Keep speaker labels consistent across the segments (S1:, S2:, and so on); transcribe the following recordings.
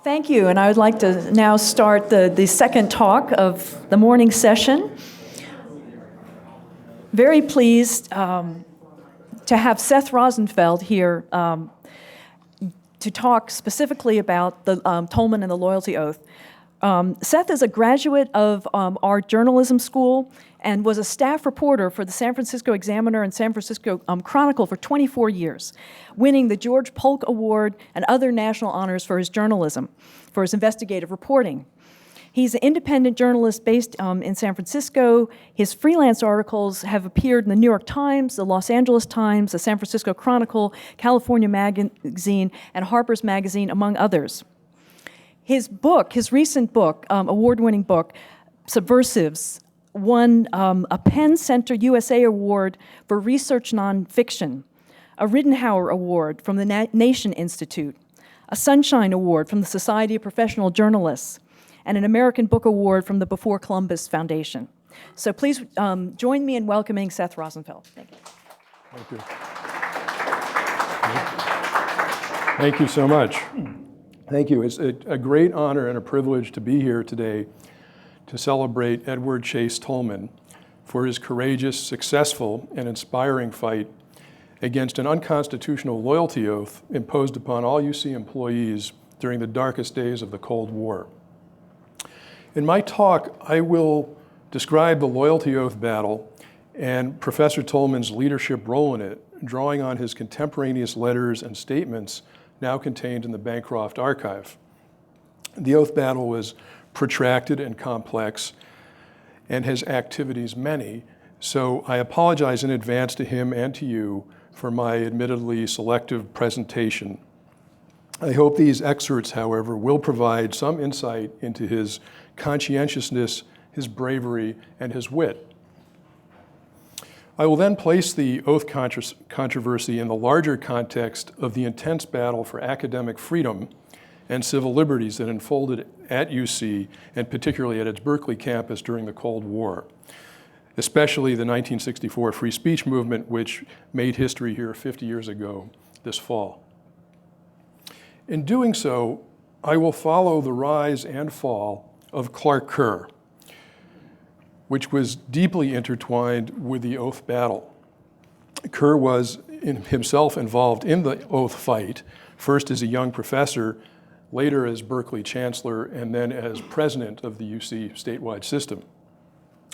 S1: Thank you, and I would like to now start the second talk of the morning session. Very pleased to have Seth Rosenfeld here to talk specifically about the Tolman and the loyalty oath. Seth is a graduate of our journalism school and was a staff reporter for the San Francisco Examiner and San Francisco Chronicle for 24 years, winning the George Polk Award and other national honors for his journalism, for his investigative reporting. He's an independent journalist based in San Francisco. His freelance articles have appeared in the New York Times, the Los Angeles Times, the San Francisco Chronicle, California Magazine, and Harper's Magazine, among others. His recent book, award-winning book, Subversives, won a Penn Center USA Award for Research Nonfiction, a Ridenhour Award from the Nation Institute, a Sunshine Award from the Society of Professional Journalists, and an American Book Award from the Before Columbus Foundation. So please join me in welcoming Seth Rosenfeld. Thank you.
S2: Thank you. Thank you so much. Thank you. It's a great honor and a privilege to be here today to celebrate Edward Chase Tolman for his courageous, successful, and inspiring fight against an unconstitutional loyalty oath imposed upon all UC employees during the darkest days of the Cold War. In my talk, I will describe the loyalty oath battle and Professor Tolman's leadership role in it, drawing on his contemporaneous letters and statements now contained in the Bancroft Archive. The oath battle was protracted and complex and his activities many, so I apologize in advance to him and to you for my admittedly selective presentation. I hope these excerpts, however, will provide some insight into his conscientiousness, his bravery, and his wit. I will then place the oath controversy in the larger context of the intense battle for academic freedom and civil liberties that unfolded at UC, and particularly at its Berkeley campus during the Cold War, especially the 1964 free speech movement, which made history here 50 years ago this fall. In doing so, I will follow the rise and fall of Clark Kerr, which was deeply intertwined with the oath battle. Kerr was himself involved in the oath fight, first as a young professor, later as Berkeley chancellor, and then as president of the UC statewide system.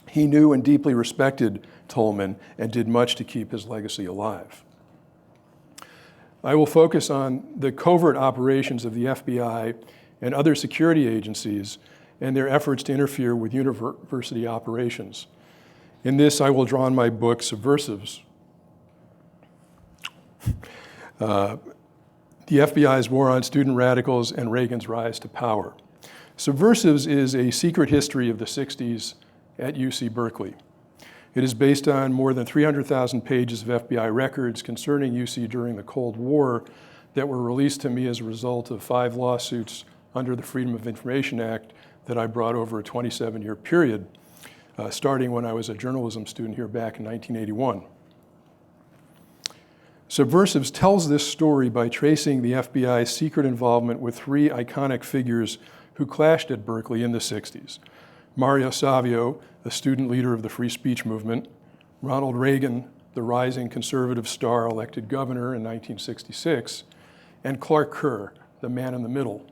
S2: He knew and deeply respected Tolman and did much to keep his legacy alive. I will focus on the covert operations of the FBI and other security agencies and their efforts to interfere with university operations. In this, I will draw on my book, Subversives. The FBI's war on student radicals and Reagan's rise to power. Subversives is a secret history of the 60s at UC Berkeley. It is based on more than 300,000 pages of FBI records concerning UC during the Cold War that were released to me as a result of 5 lawsuits under the Freedom of Information Act that I brought over a 27-year period, starting when I was a journalism student here back in 1981. Subversives tells this story by tracing the FBI's secret involvement with 3 iconic figures who clashed at Berkeley in the 60s. Mario Savio, the student leader of the free speech movement, Ronald Reagan, the rising conservative star elected governor in 1966, and Clark Kerr, the man in the middle.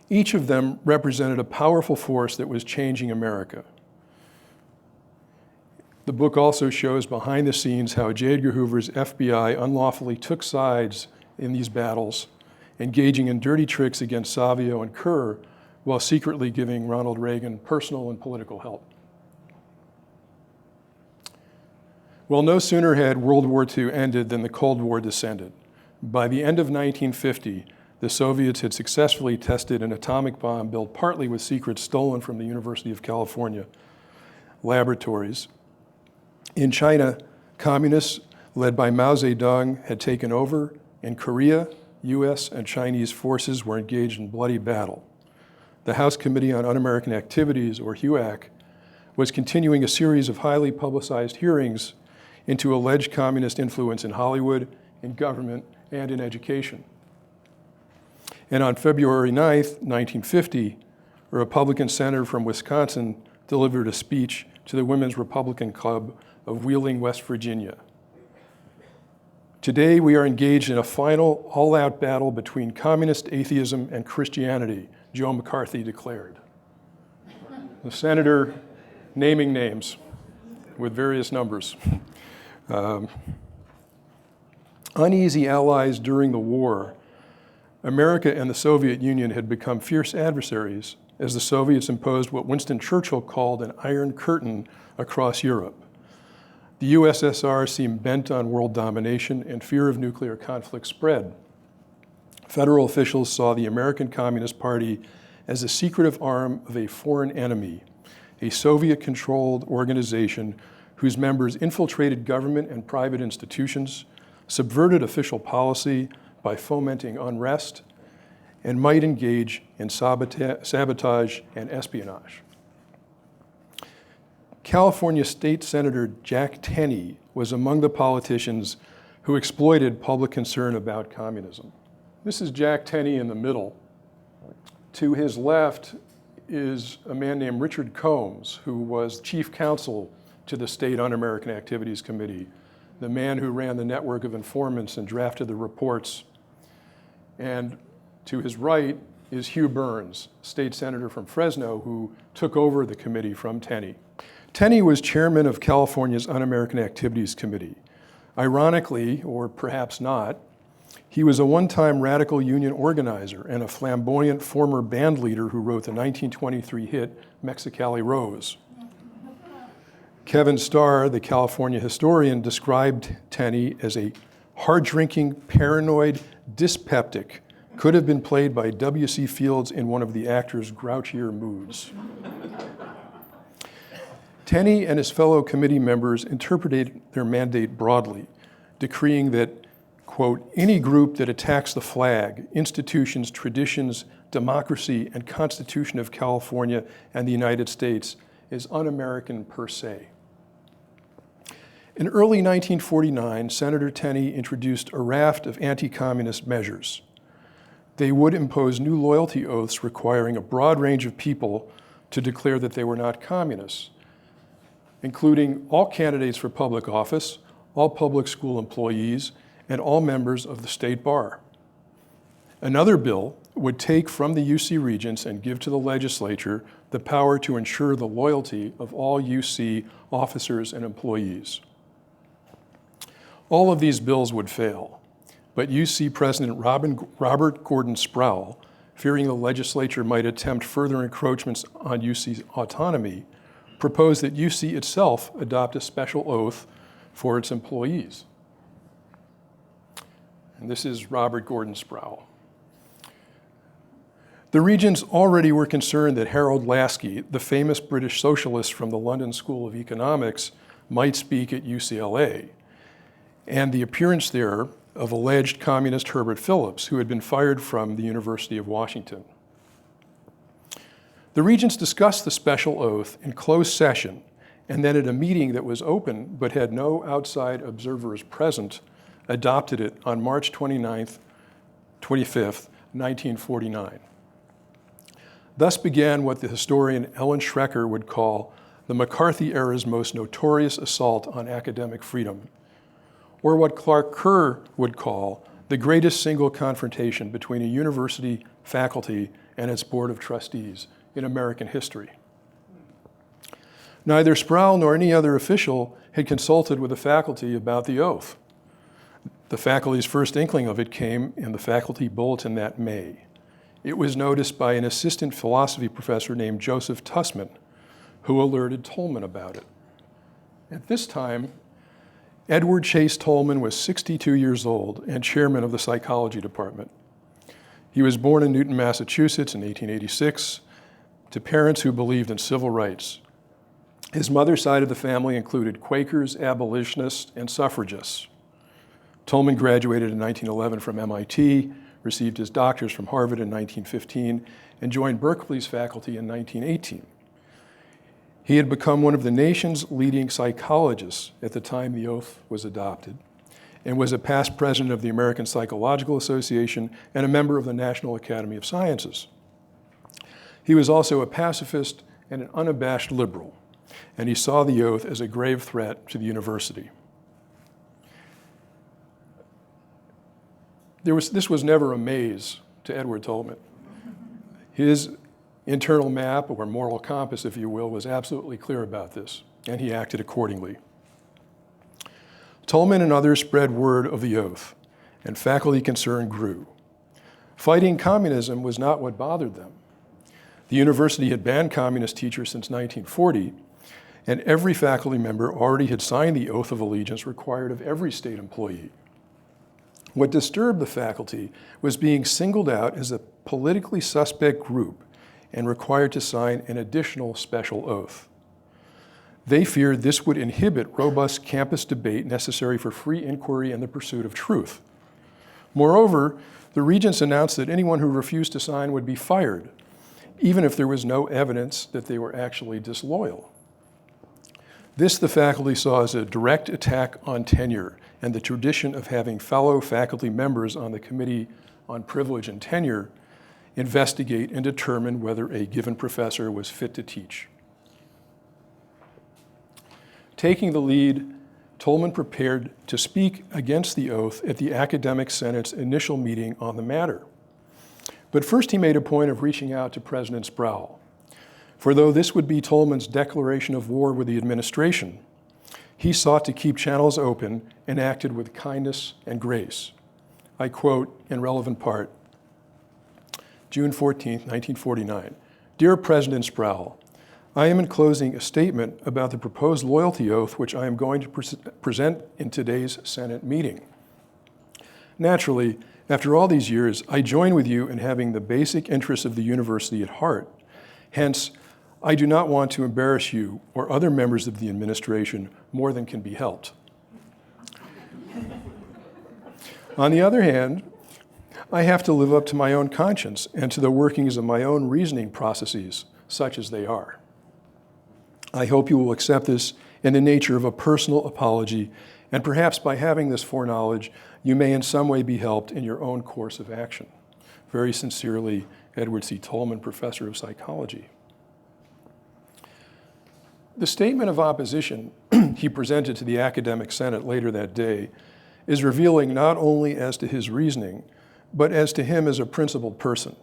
S2: Each of them represented a powerful force that was changing America. The book also shows behind the scenes how J. Edgar Hoover's FBI unlawfully took sides in these battles, engaging in dirty tricks against Savio and Kerr, while secretly giving Ronald Reagan personal and political help. Well, no sooner had World War II ended than the Cold War descended. By the end of 1950, the Soviets had successfully tested an atomic bomb built partly with secrets stolen from the University of California laboratories. In China, communists led by Mao Zedong had taken over. In Korea, US and Chinese forces were engaged in bloody battle. The House Committee on Un-American Activities, or HUAC, was continuing a series of highly publicized hearings into alleged communist influence in Hollywood, in government, and in education. And on February 9th, 1950, a Republican senator from Wisconsin delivered a speech to the Women's Republican Club of Wheeling, West Virginia. Today, we are engaged in a final all-out battle between communist atheism and Christianity, Joe McCarthy declared. The senator naming names with various numbers. Uneasy allies during the war, America and the Soviet Union had become fierce adversaries as the Soviets imposed what Winston Churchill called an iron curtain across Europe. The USSR seemed bent on world domination, and fear of nuclear conflict spread. Federal officials saw the American Communist Party as a secretive arm of a foreign enemy, a Soviet-controlled organization whose members infiltrated government and private institutions, subverted official policy by fomenting unrest, and might engage in sabotage and espionage. California State Senator Jack Tenney was among the politicians who exploited public concern about communism. This is Jack Tenney in the middle. To his left is a man named Richard Combs, who was chief counsel to the State Un-American Activities Committee, the man who ran the network of informants and drafted the reports. And to his right is Hugh Burns, state senator from Fresno, who took over the committee from Tenney. Tenney was chairman of California's Un-American Activities Committee. Ironically, or perhaps not, he was a one-time radical union organizer and a flamboyant former band leader who wrote the 1923 hit Mexicali Rose. Kevin Starr, the California historian, described Tenney as a hard-drinking, paranoid dyspeptic, could have been played by W.C. Fields in one of the actor's grouchier moods. Tenney and his fellow committee members interpreted their mandate broadly, decreeing that, quote, any group that attacks the flag, institutions, traditions, democracy, and Constitution of California and the United States is un-American per se. In early 1949, Senator Tenney introduced a raft of anti-communist measures. They would impose new loyalty oaths requiring a broad range of people to declare that they were not communists, including all candidates for public office, all public school employees, and all members of the state bar. Another bill would take from the UC regents and give to the legislature the power to ensure the loyalty of all UC officers and employees. All of these bills would fail, but UC President Robert Gordon Sproul, fearing the legislature might attempt further encroachments on UC's autonomy, proposed that UC itself adopt a special oath for its employees. And this is Robert Gordon Sproul. The regents already were concerned that Harold Laski, the famous British socialist from the London School of Economics, might speak at UCLA, and the appearance there of alleged communist Herbert Phillips, who had been fired from the University of Washington. The regents discussed the special oath in closed session, and then at a meeting that was open but had no outside observers present, adopted it on March 25th, 1949. Thus began what the historian Ellen Schrecker would call the McCarthy era's most notorious assault on academic freedom, or what Clark Kerr would call the greatest single confrontation between a university faculty and its board of trustees in American history. Neither Sproul nor any other official had consulted with the faculty about the oath. The faculty's first inkling of it came in the faculty bulletin that May. It was noticed by an assistant philosophy professor named Joseph Tussman, who alerted Tolman about it. At this time, Edward Chase Tolman was 62 years old and chairman of the psychology department. He was born in Newton, Massachusetts in 1886 to parents who believed in civil rights. His mother's side of the family included Quakers, abolitionists, and suffragists. Tolman graduated in 1911 from MIT, received his doctorate from Harvard in 1915, and joined Berkeley's faculty in 1918. He had become one of the nation's leading psychologists at the time the oath was adopted, and was a past president of the American Psychological Association and a member of the National Academy of Sciences. He was also a pacifist and an unabashed liberal, and he saw the oath as a grave threat to the university. This was never a maze to Edward Tolman. His internal map, or moral compass, if you will, was absolutely clear about this, and he acted accordingly. Tolman and others spread word of the oath, and faculty concern grew. Fighting communism was not what bothered them. The university had banned communist teachers since 1940, and every faculty member already had signed the oath of allegiance required of every state employee. What disturbed the faculty was being singled out as a politically suspect group and required to sign an additional special oath. They feared this would inhibit robust campus debate necessary for free inquiry and the pursuit of truth. Moreover, the regents announced that anyone who refused to sign would be fired, even if there was no evidence that they were actually disloyal. This the faculty saw as a direct attack on tenure and the tradition of having fellow faculty members on the Committee on Privilege and Tenure investigate and determine whether a given professor was fit to teach. Taking the lead, Tolman prepared to speak against the oath at the Academic Senate's initial meeting on the matter. But first he made a point of reaching out to President Sproul. For though this would be Tolman's declaration of war with the administration, he sought to keep channels open and acted with kindness and grace. I quote in relevant part, June 14, 1949, "Dear President Sproul, I am enclosing a statement about the proposed loyalty oath which I am going to present in today's Senate meeting. Naturally, after all these years, I join with you in having the basic interests of the university at heart. Hence, I do not want to embarrass you or other members of the administration more than can be helped. On the other hand, I have to live up to my own conscience and to the workings of my own reasoning processes, such as they are. I hope you will accept this in the nature of a personal apology, and perhaps by having this foreknowledge, you may in some way be helped in your own course of action. Very sincerely, Edward C. Tolman, Professor of Psychology." The statement of opposition he presented to the Academic Senate later that day is revealing not only as to his reasoning, but as to him as a principled person.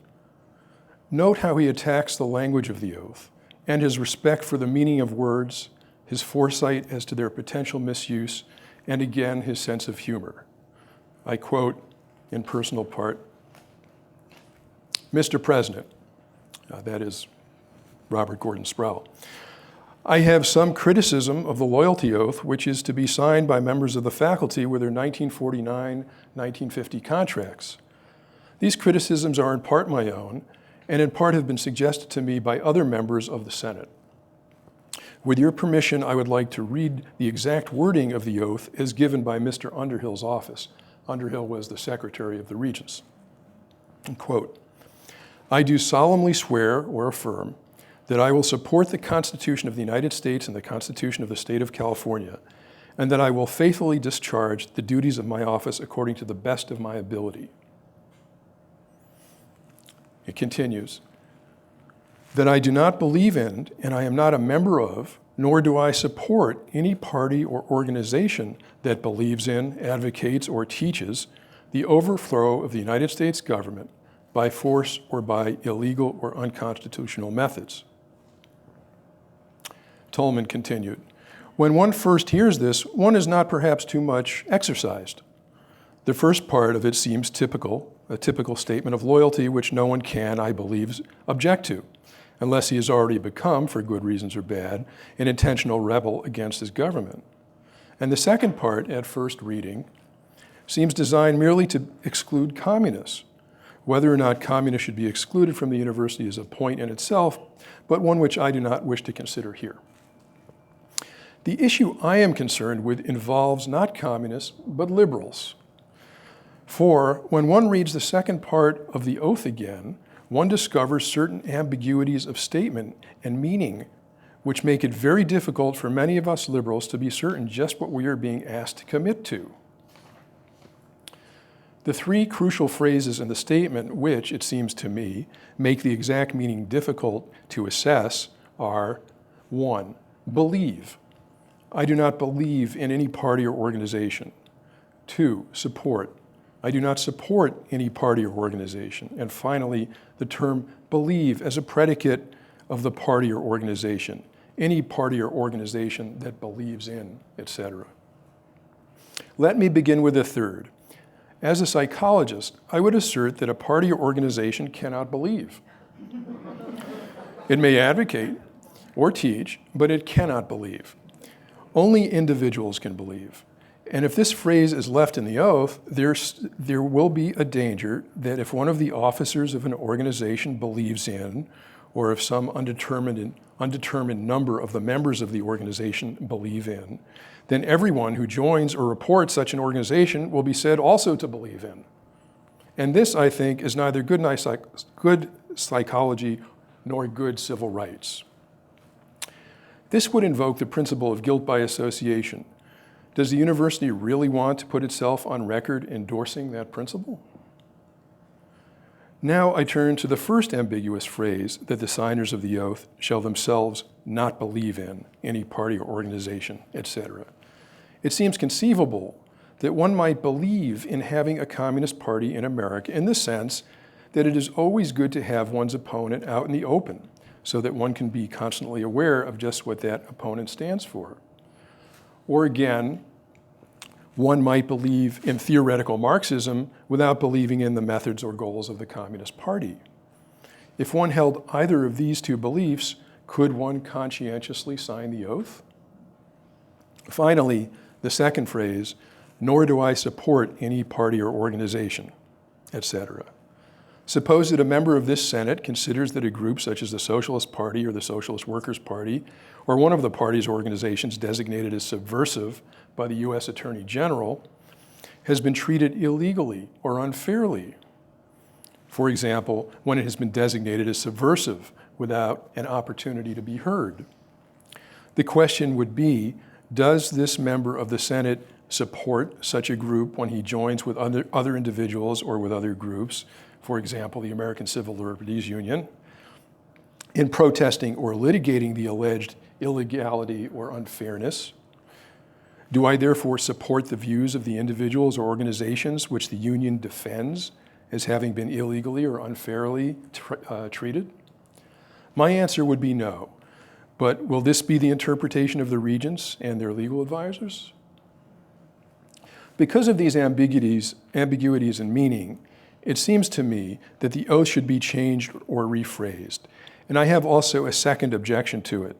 S2: Note how he attacks the language of the oath and his respect for the meaning of words, his foresight as to their potential misuse, and again, his sense of humor. I quote in personal part, "Mr. President," that is Robert Gordon Sproul, "I have some criticism of the loyalty oath, which is to be signed by members of the faculty with their 1949-1950 contracts. These criticisms are in part my own, and in part have been suggested to me by other members of the Senate. With your permission, I would like to read the exact wording of the oath as given by Mr. Underhill's office." Underhill was the Secretary of the Regents. And quote, "I do solemnly swear or affirm that I will support the Constitution of the United States and the Constitution of the State of California, and that I will faithfully discharge the duties of my office according to the best of my ability." It continues, "That I do not believe in, and I am not a member of, nor do I support any party or organization that believes in, advocates, or teaches the overthrow of the United States government by force or by illegal or unconstitutional methods." Tolman continued, "When one first hears this, one is not perhaps too much exercised. The first part of it seems typical, a typical statement of loyalty which no one can, I believe, object to, unless he has already become, for good reasons or bad, an intentional rebel against his government. And the second part, at first reading, seems designed merely to exclude communists. Whether or not communists should be excluded from the university is a point in itself, but one which I do not wish to consider here. The issue I am concerned with involves not communists, but liberals. For when one reads the second part of the oath again, one discovers certain ambiguities of statement and meaning, which make it very difficult for many of us liberals to be certain just what we are being asked to commit to. The three crucial phrases in the statement which, it seems to me, make the exact meaning difficult to assess are: 1, believe. I do not believe in any party or organization. 2, support. I do not support any party or organization. And finally, the term believe as a predicate of the party or organization. Any party or organization that believes in, etc. Let me begin with the third. As a psychologist, I would assert that a party or organization cannot believe. It may advocate or teach, but it cannot believe. Only individuals can believe. And if this phrase is left in the oath, there will be a danger that if one of the officers of an organization believes in, or if some undetermined number of the members of the organization believe in, then everyone who joins or reports such an organization will be said also to believe in. And this, I think, is neither good psychology nor good civil rights. This would invoke the principle of guilt by association. Does the university really want to put itself on record endorsing that principle? Now I turn to the first ambiguous phrase that the signers of the oath shall themselves not believe in any party or organization, etc. It seems conceivable that one might believe in having a communist party in America in the sense that it is always good to have one's opponent out in the open so that one can be constantly aware of just what that opponent stands for. Or again, one might believe in theoretical Marxism without believing in the methods or goals of the Communist Party. If one held either of these two beliefs, could one conscientiously sign the oath? Finally, the second phrase, nor do I support any party or organization, etc. Suppose that a member of this Senate considers that a group such as the Socialist Party or the Socialist Workers' Party, or one of the party's organizations designated as subversive by the U.S. Attorney General, has been treated illegally or unfairly. For example, when it has been designated as subversive without an opportunity to be heard. The question would be, does this member of the Senate support such a group when he joins with other individuals or with other groups, for example, the American Civil Liberties Union, in protesting or litigating the alleged illegality or unfairness? Do I therefore support the views of the individuals or organizations which the union defends as having been illegally or unfairly treated? My answer would be no. But will this be the interpretation of the regents and their legal advisors? Because of these ambiguities in meaning, it seems to me that the oath should be changed or rephrased. And I have also a second objection to it.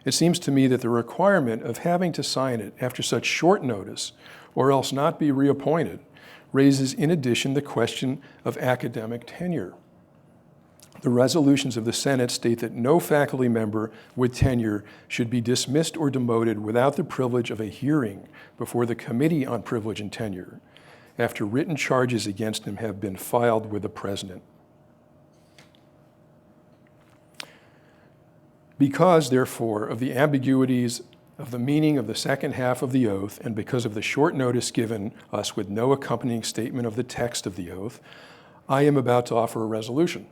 S2: It seems to me that the requirement of having to sign it after such short notice, or else not be reappointed, raises in addition the question of academic tenure. The resolutions of the Senate state that no faculty member with tenure should be dismissed or demoted without the privilege of a hearing before the Committee on Privilege and Tenure, after written charges against him have been filed with the president. Because, therefore, of the ambiguities of the meaning of the second half of the oath, and because of the short notice given us with no accompanying statement of the text of the oath, I am about to offer a resolution.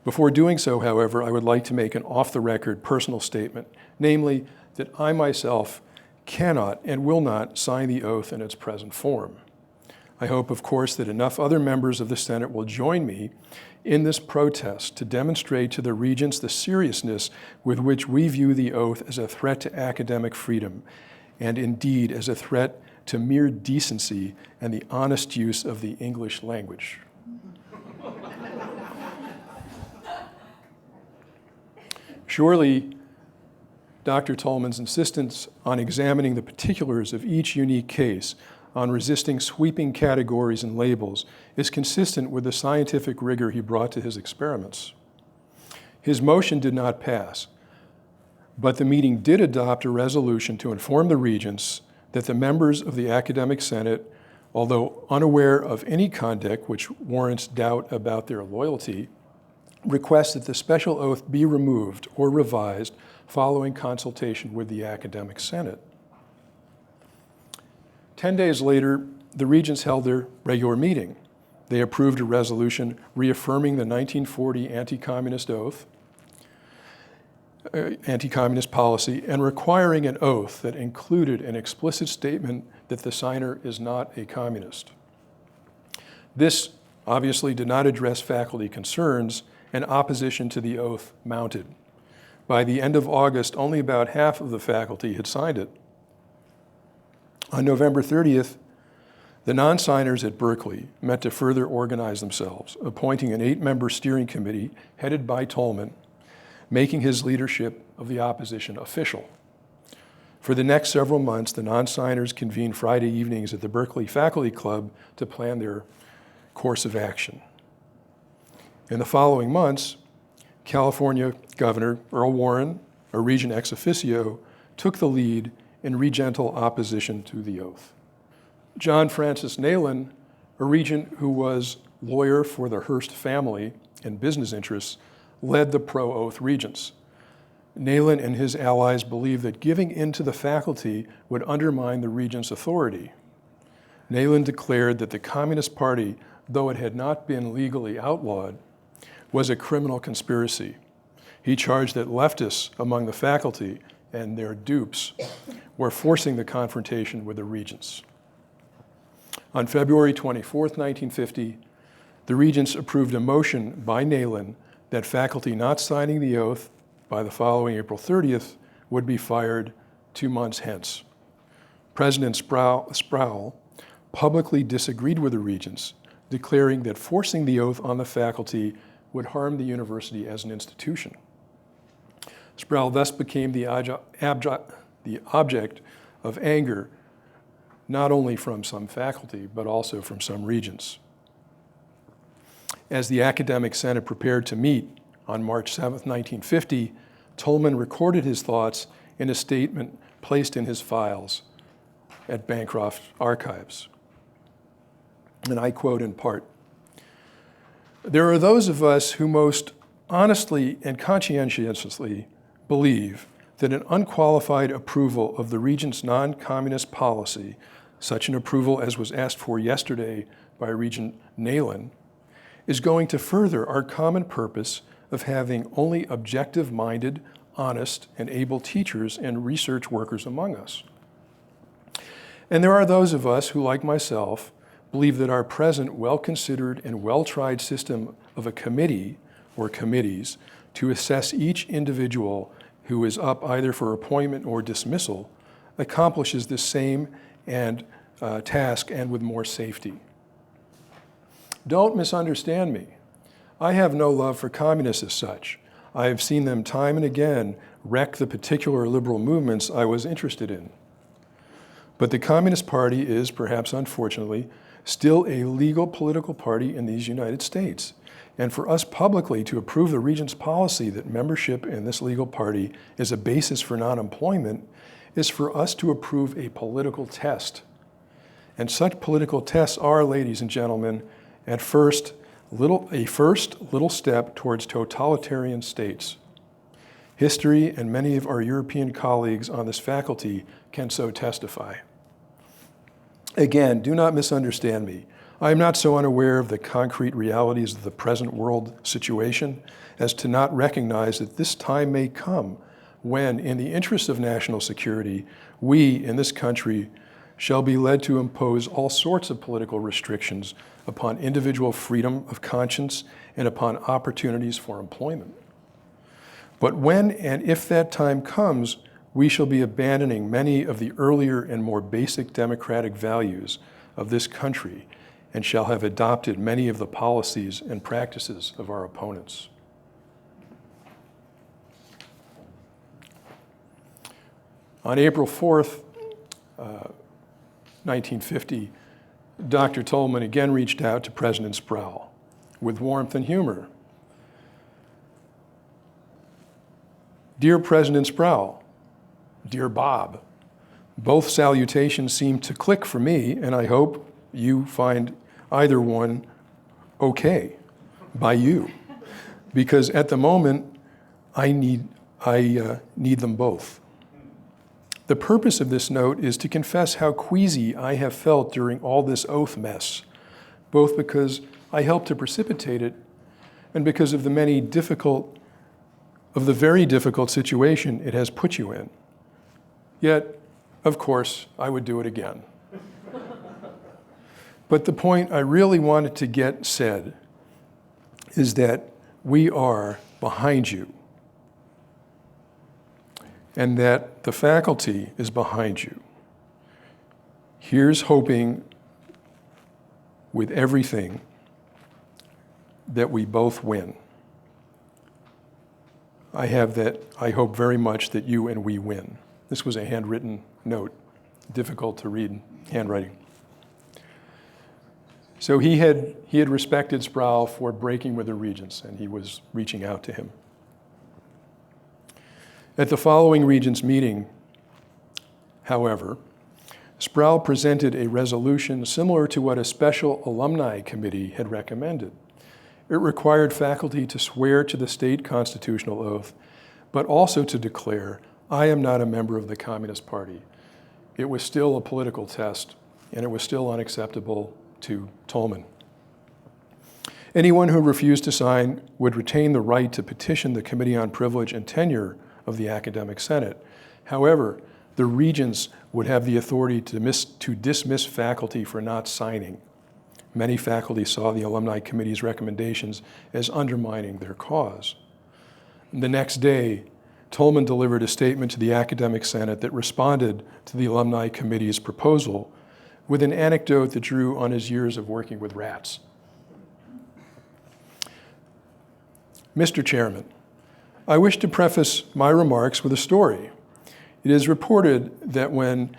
S2: Before doing so, however, I would like to make an off-the-record personal statement, namely that I myself cannot and will not sign the oath in its present form. I hope, of course, that enough other members of the Senate will join me in this protest to demonstrate to the regents the seriousness with which we view the oath as a threat to academic freedom, and indeed as a threat to mere decency and the honest use of the English language. Surely, Dr. Tolman's insistence on examining the particulars of each unique case, on resisting sweeping categories and labels, is consistent with the scientific rigor he brought to his experiments. His motion did not pass, but the meeting did adopt a resolution to inform the regents that the members of the Academic Senate, although unaware of any conduct which warrants doubt about their loyalty, request that the special oath be removed or revised following consultation with the Academic Senate. 10 days later, the regents held their regular meeting. They approved a resolution reaffirming the 1940 anti-communist oath, anti-communist policy, and requiring an oath that included an explicit statement that the signer is not a communist. This obviously did not address faculty concerns, and opposition to the oath mounted. By the end of August, only about half of the faculty had signed it. On November 30th, the non-signers at Berkeley met to further organize themselves, appointing an 8-member steering committee headed by Tolman, making his leadership of the opposition official. For the next several months, the non-signers convened Friday evenings at the Berkeley Faculty Club to plan their course of action. In the following months, California Governor Earl Warren, a regent ex officio, took the lead in regental opposition to the oath. John Francis Nayland, a regent who was lawyer for the Hearst family and business interests, led the pro-oath regents. Nayland and his allies believed that giving in to the faculty would undermine the regents' authority. Nayland declared that the Communist Party, though it had not been legally outlawed, was a criminal conspiracy. He charged that leftists among the faculty and their dupes were forcing the confrontation with the regents. On February 24, 1950, the regents approved a motion by Nayland that faculty not signing the oath by the following April 30th would be fired 2 months hence. President Sproul publicly disagreed with the regents, declaring that forcing the oath on the faculty would harm the university as an institution. Sproul thus became the object of anger, not only from some faculty, but also from some regents. As the Academic Senate prepared to meet on March 7, 1950, Tolman recorded his thoughts in a statement placed in his files at Bancroft Archives. And I quote in part, "There are those of us who most honestly and conscientiously believe that an unqualified approval of the regent's non-communist policy, such an approval as was asked for yesterday by Regent Nayland, is going to further our common purpose of having only objective-minded, honest, and able teachers and research workers among us. And there are those of us who, like myself, believe that our present well-considered and well-tried system of a committee or committees to assess each individual who is up either for appointment or dismissal accomplishes this same task and with more safety. Don't misunderstand me. I have no love for communists as such. I have seen them time and again wreck the particular liberal movements I was interested in. But the Communist Party is, perhaps unfortunately, still a legal political party in these United States. And for us publicly to approve the regent's policy that membership in this legal party is a basis for non-employment is for us to approve a political test. And such political tests are, ladies and gentlemen, a first little step towards totalitarian states. History and many of our European colleagues on this faculty can so testify. Again, do not misunderstand me. I am not so unaware of the concrete realities of the present world situation as to not recognize that this time may come when, in the interest of national security, we in this country shall be led to impose all sorts of political restrictions upon individual freedom of conscience and upon opportunities for employment. But when and if that time comes, we shall be abandoning many of the earlier and more basic democratic values of this country and shall have adopted many of the policies and practices of our opponents. On April 4th, 1950, Dr. Tolman again reached out to President Sproul with warmth and humor. Dear President Sproul, dear Bob, both salutations seem to click for me, and I hope you find either one okay by you, because at the moment I need them both. The purpose of this note is to confess how queasy I have felt during all this oath mess, both because I helped to precipitate it and because of the very difficult situation it has put you in. Yet, of course, I would do it again. But the point I really wanted to get said is that we are behind you, and that the faculty is behind you. Here's hoping with everything that we both win. I hope very much that you and we win. This was a handwritten note, difficult to read handwriting. So he had respected Sproul for breaking with the Regents, and he was reaching out to him. At the following Regents meeting, however, Sproul presented a resolution similar to what a special alumni committee had recommended. It required faculty to swear to the state constitutional oath, but also to declare, I am not a member of the Communist Party. It was still a political test, and it was still unacceptable to Tolman. Anyone who refused to sign would retain the right to petition the Committee on Privilege and Tenure of the Academic Senate. However, the Regents would have the authority to dismiss faculty for not signing. Many faculty saw the Alumni Committee's recommendations as undermining their cause. The next day, Tolman delivered a statement to the Academic Senate that responded to the Alumni Committee's proposal with an anecdote that drew on his years of working with rats. Mr. Chairman, I wish to preface my remarks with a story. It is reported that when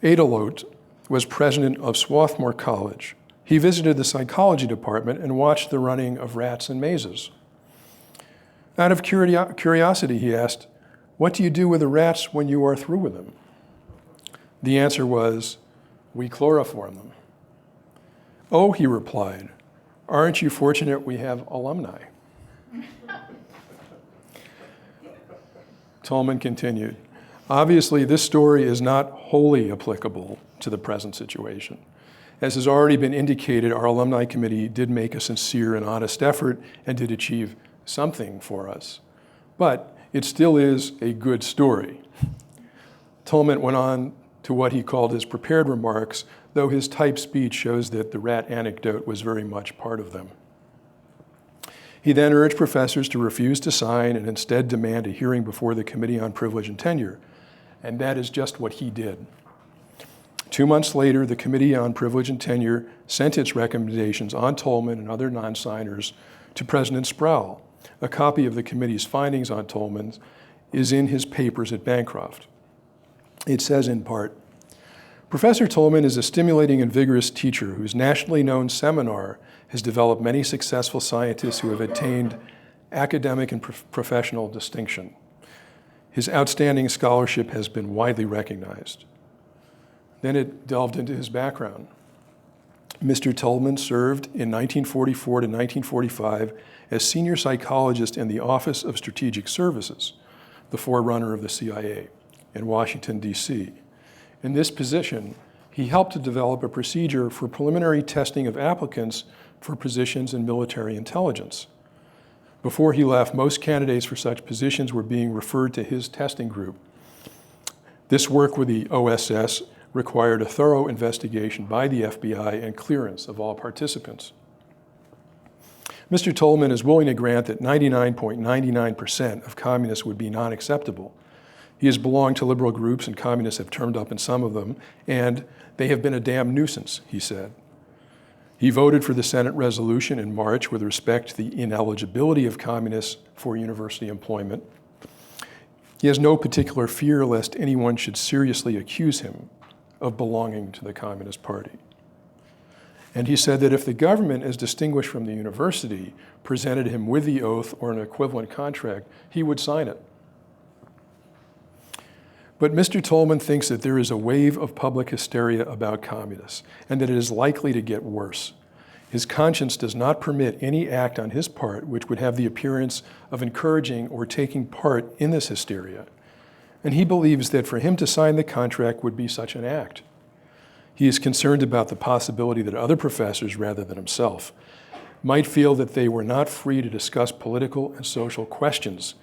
S2: Adelot was president of Swarthmore College, he visited the psychology department and watched the running of rats in mazes. Out of curiosity, he asked, "What do you do with the rats when you are through with them?" The answer was, "We chloroform them." "Oh," he replied, "aren't you fortunate we have alumni?" Tolman continued, "Obviously, this story is not wholly applicable to the present situation. As has already been indicated, our alumni committee did make a sincere and honest effort and did achieve something for us. But it still is a good story." Tolman went on to what he called his prepared remarks, though his typed speech shows that the rat anecdote was very much part of them. He then urged professors to refuse to sign and instead demand a hearing before the Committee on Privilege and Tenure, and that is just what he did. 2 months later, the Committee on Privilege and Tenure sent its recommendations on Tolman and other non-signers to President Sproul. A copy of the committee's findings on Tolman is in his papers at Bancroft. It says in part, "Professor Tolman is a stimulating and vigorous teacher whose nationally known seminar has developed many successful scientists who have attained academic and professional distinction. His outstanding scholarship has been widely recognized." Then it delved into his background. Mr. Tolman served in 1944 to 1945 as senior psychologist in the Office of Strategic Services, the forerunner of the CIA, in Washington, D.C. In this position, he helped to develop a procedure for preliminary testing of applicants for positions in military intelligence. Before he left, most candidates for such positions were being referred to his testing group. This work with the OSS required a thorough investigation by the FBI and clearance of all participants. Mr. Tolman is willing to grant that 99.99% of communists would be non-acceptable. He has belonged to liberal groups, and communists have turned up in some of them, and they have been a damn nuisance, he said. He voted for the Senate resolution in March with respect to the ineligibility of communists for university employment. He has no particular fear lest anyone should seriously accuse him of belonging to the Communist Party. And he said that if the government, as distinguished from the university, presented him with the oath or an equivalent contract, he would sign it. But Mr. Tolman thinks that there is a wave of public hysteria about communists and that it is likely to get worse. His conscience does not permit any act on his part which would have the appearance of encouraging or taking part in this hysteria. and he believes that for him to sign the contract would be such an act. He is concerned about the possibility that other professors, rather than himself, might feel that they were not free to discuss political and social questions,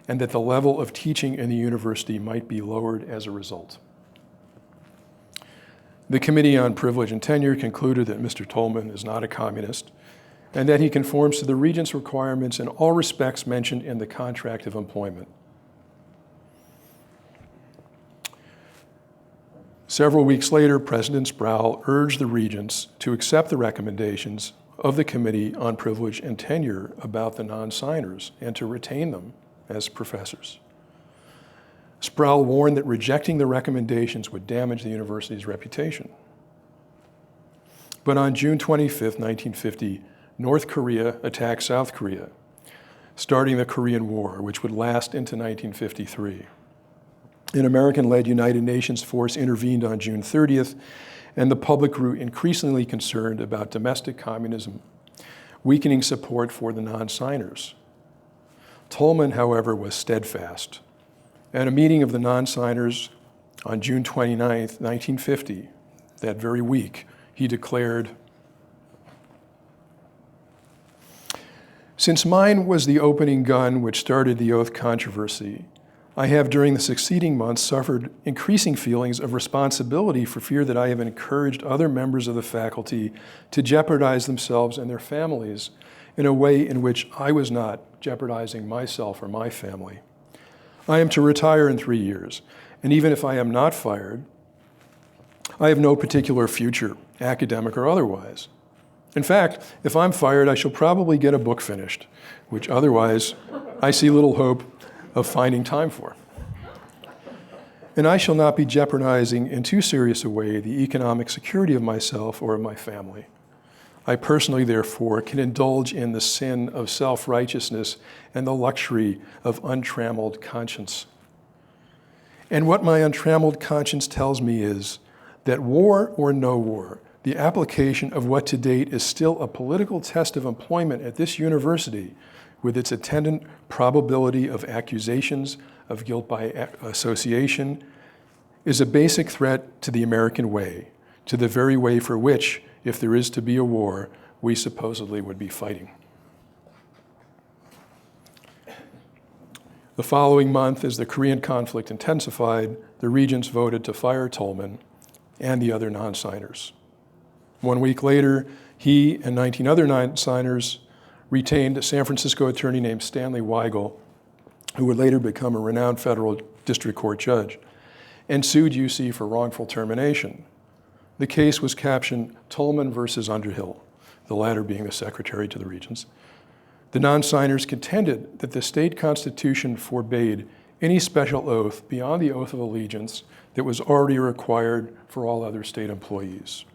S2: and that the level of teaching in the university might be lowered as a result. The Committee on Privilege and Tenure concluded that Mr. Tolman is not a communist, and that he conforms to the Regent's requirements in all respects mentioned in the contract of employment. Several weeks later, President Sproul urged the Regents to accept the recommendations of the Committee on Privilege and Tenure about the non-signers and to retain them as professors. Sproul warned that rejecting the recommendations would damage the university's reputation. But on June 25, 1950, North Korea attacked South Korea, starting the Korean War, which would last into 1953. An American-led United Nations force intervened on June 30th, and the public grew increasingly concerned about domestic communism, weakening support for the non-signers. Tolman, however, was steadfast. At a meeting of the non-signers on June 29, 1950, that very week, he declared, "Since mine was the opening gun which started the oath controversy, I have during the succeeding months suffered increasing feelings of responsibility for fear that I have encouraged other members of the faculty to jeopardize themselves and their families in a way in which I was not jeopardizing myself or my family. I am to retire in 3 years, and even if I am not fired, I have no particular future, academic or otherwise. In fact, if I'm fired, I shall probably get a book finished, which otherwise I see little hope of finding time for. And I shall not be jeopardizing in too serious a way the economic security of myself or of my family. I personally, therefore, can indulge in the sin of self-righteousness and the luxury of untrammeled conscience. And what my untrammeled conscience tells me is that war or no war, the application of what to date is still a political test of employment at this university, with its attendant probability of accusations of guilt by association, is a basic threat to the American way, to the very way for which, if there is to be a war, we supposedly would be fighting." The following month, as the Korean conflict intensified, the Regents voted to fire Tolman and the other non-signers. 1 week later, he and 19 other non-signers retained a San Francisco attorney named Stanley Weigel, who would later become a renowned federal district court judge, and sued UC for wrongful termination. The case was captioned Tolman versus Underhill, the latter being the secretary to the Regents. The non-signers contended that the state constitution forbade any special oath beyond the oath of allegiance that was already required for all other state employees.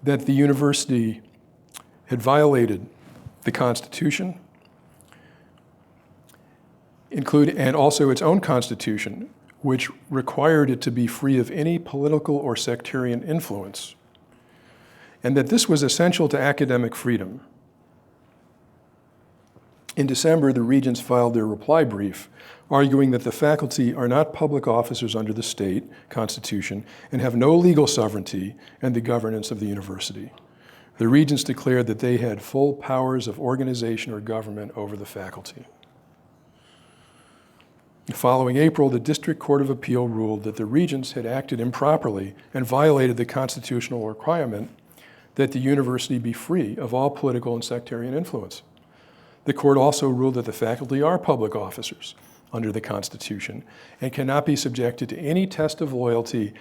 S2: That the university had violated the Constitution, and also its own Constitution, which required it to be free of any political or sectarian influence, and that this was essential to academic freedom. In December, the Regents filed their reply brief, arguing that the faculty are not public officers under the state constitution and have no legal sovereignty in the governance of the university. The Regents declared that they had full powers of organization or government over the faculty. The following April, the District Court of Appeal ruled that the Regents had acted improperly and violated the constitutional requirement that the university be free of all political and sectarian influence. The court also ruled that the faculty are public officers under the Constitution and cannot be subjected to any test of loyalty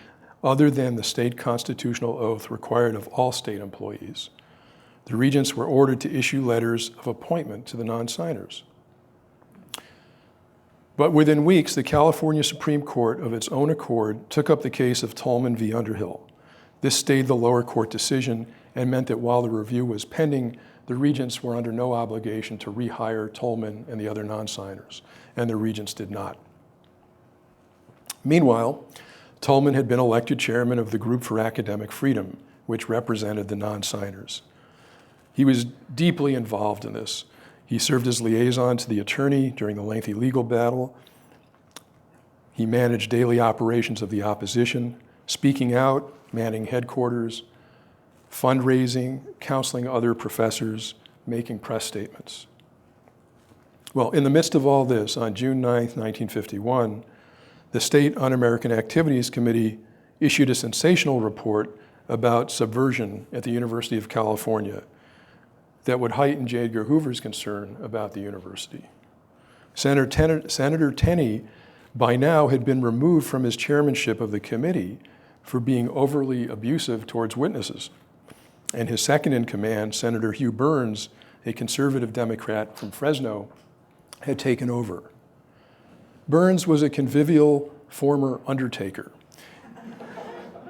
S2: other than the state constitutional oath required of all state employees. The Regents were ordered to issue letters of appointment to the non-signers. But within weeks, the California Supreme Court, of its own accord, took up the case of Tolman v. Underhill. This stayed the lower court decision and meant that while the review was pending, the Regents were under no obligation to rehire Tolman and the other non-signers, and the Regents did not. Meanwhile, Tolman had been elected chairman of the Group for Academic Freedom, which represented the non-signers. He was deeply involved in this. He served as liaison to the attorney during the lengthy legal battle. He managed daily operations of the opposition, speaking out, manning headquarters, fundraising, counseling other professors, making press statements. Well, in the midst of all this, on June 9th, 1951, the State Un-American Activities Committee issued a sensational report about subversion at the University of California that would heighten J. Edgar Hoover's concern about the university. Senator Tenney, by now, had been removed from his chairmanship of the committee for being overly abusive towards witnesses. And his second in command, Senator Hugh Burns, a conservative Democrat from Fresno, had taken over. Burns was a convivial former undertaker.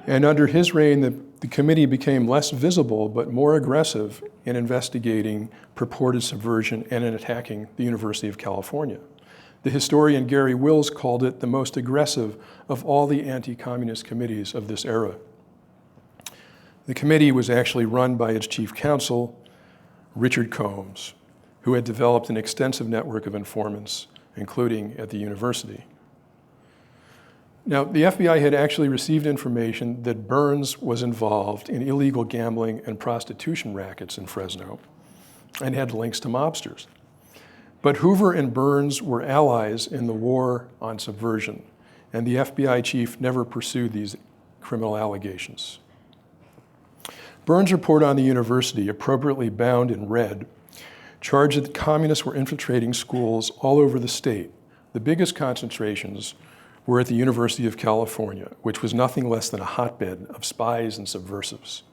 S2: And under his reign, the committee became less visible but more aggressive in investigating purported subversion and in attacking the University of California. The historian Gary Wills called it the most aggressive of all the anti-communist committees of this era. The committee was actually run by its chief counsel, Richard Combs, who had developed an extensive network of informants, including at the university. Now, the FBI had actually received information that Burns was involved in illegal gambling and prostitution rackets in Fresno and had links to mobsters. But Hoover and Burns were allies in the war on subversion, and the FBI chief never pursued these criminal allegations. Burns' report on the university, appropriately bound in red, charged that the communists were infiltrating schools all over the state. The biggest concentrations were at the University of California, which was nothing less than a hotbed of spies and subversives.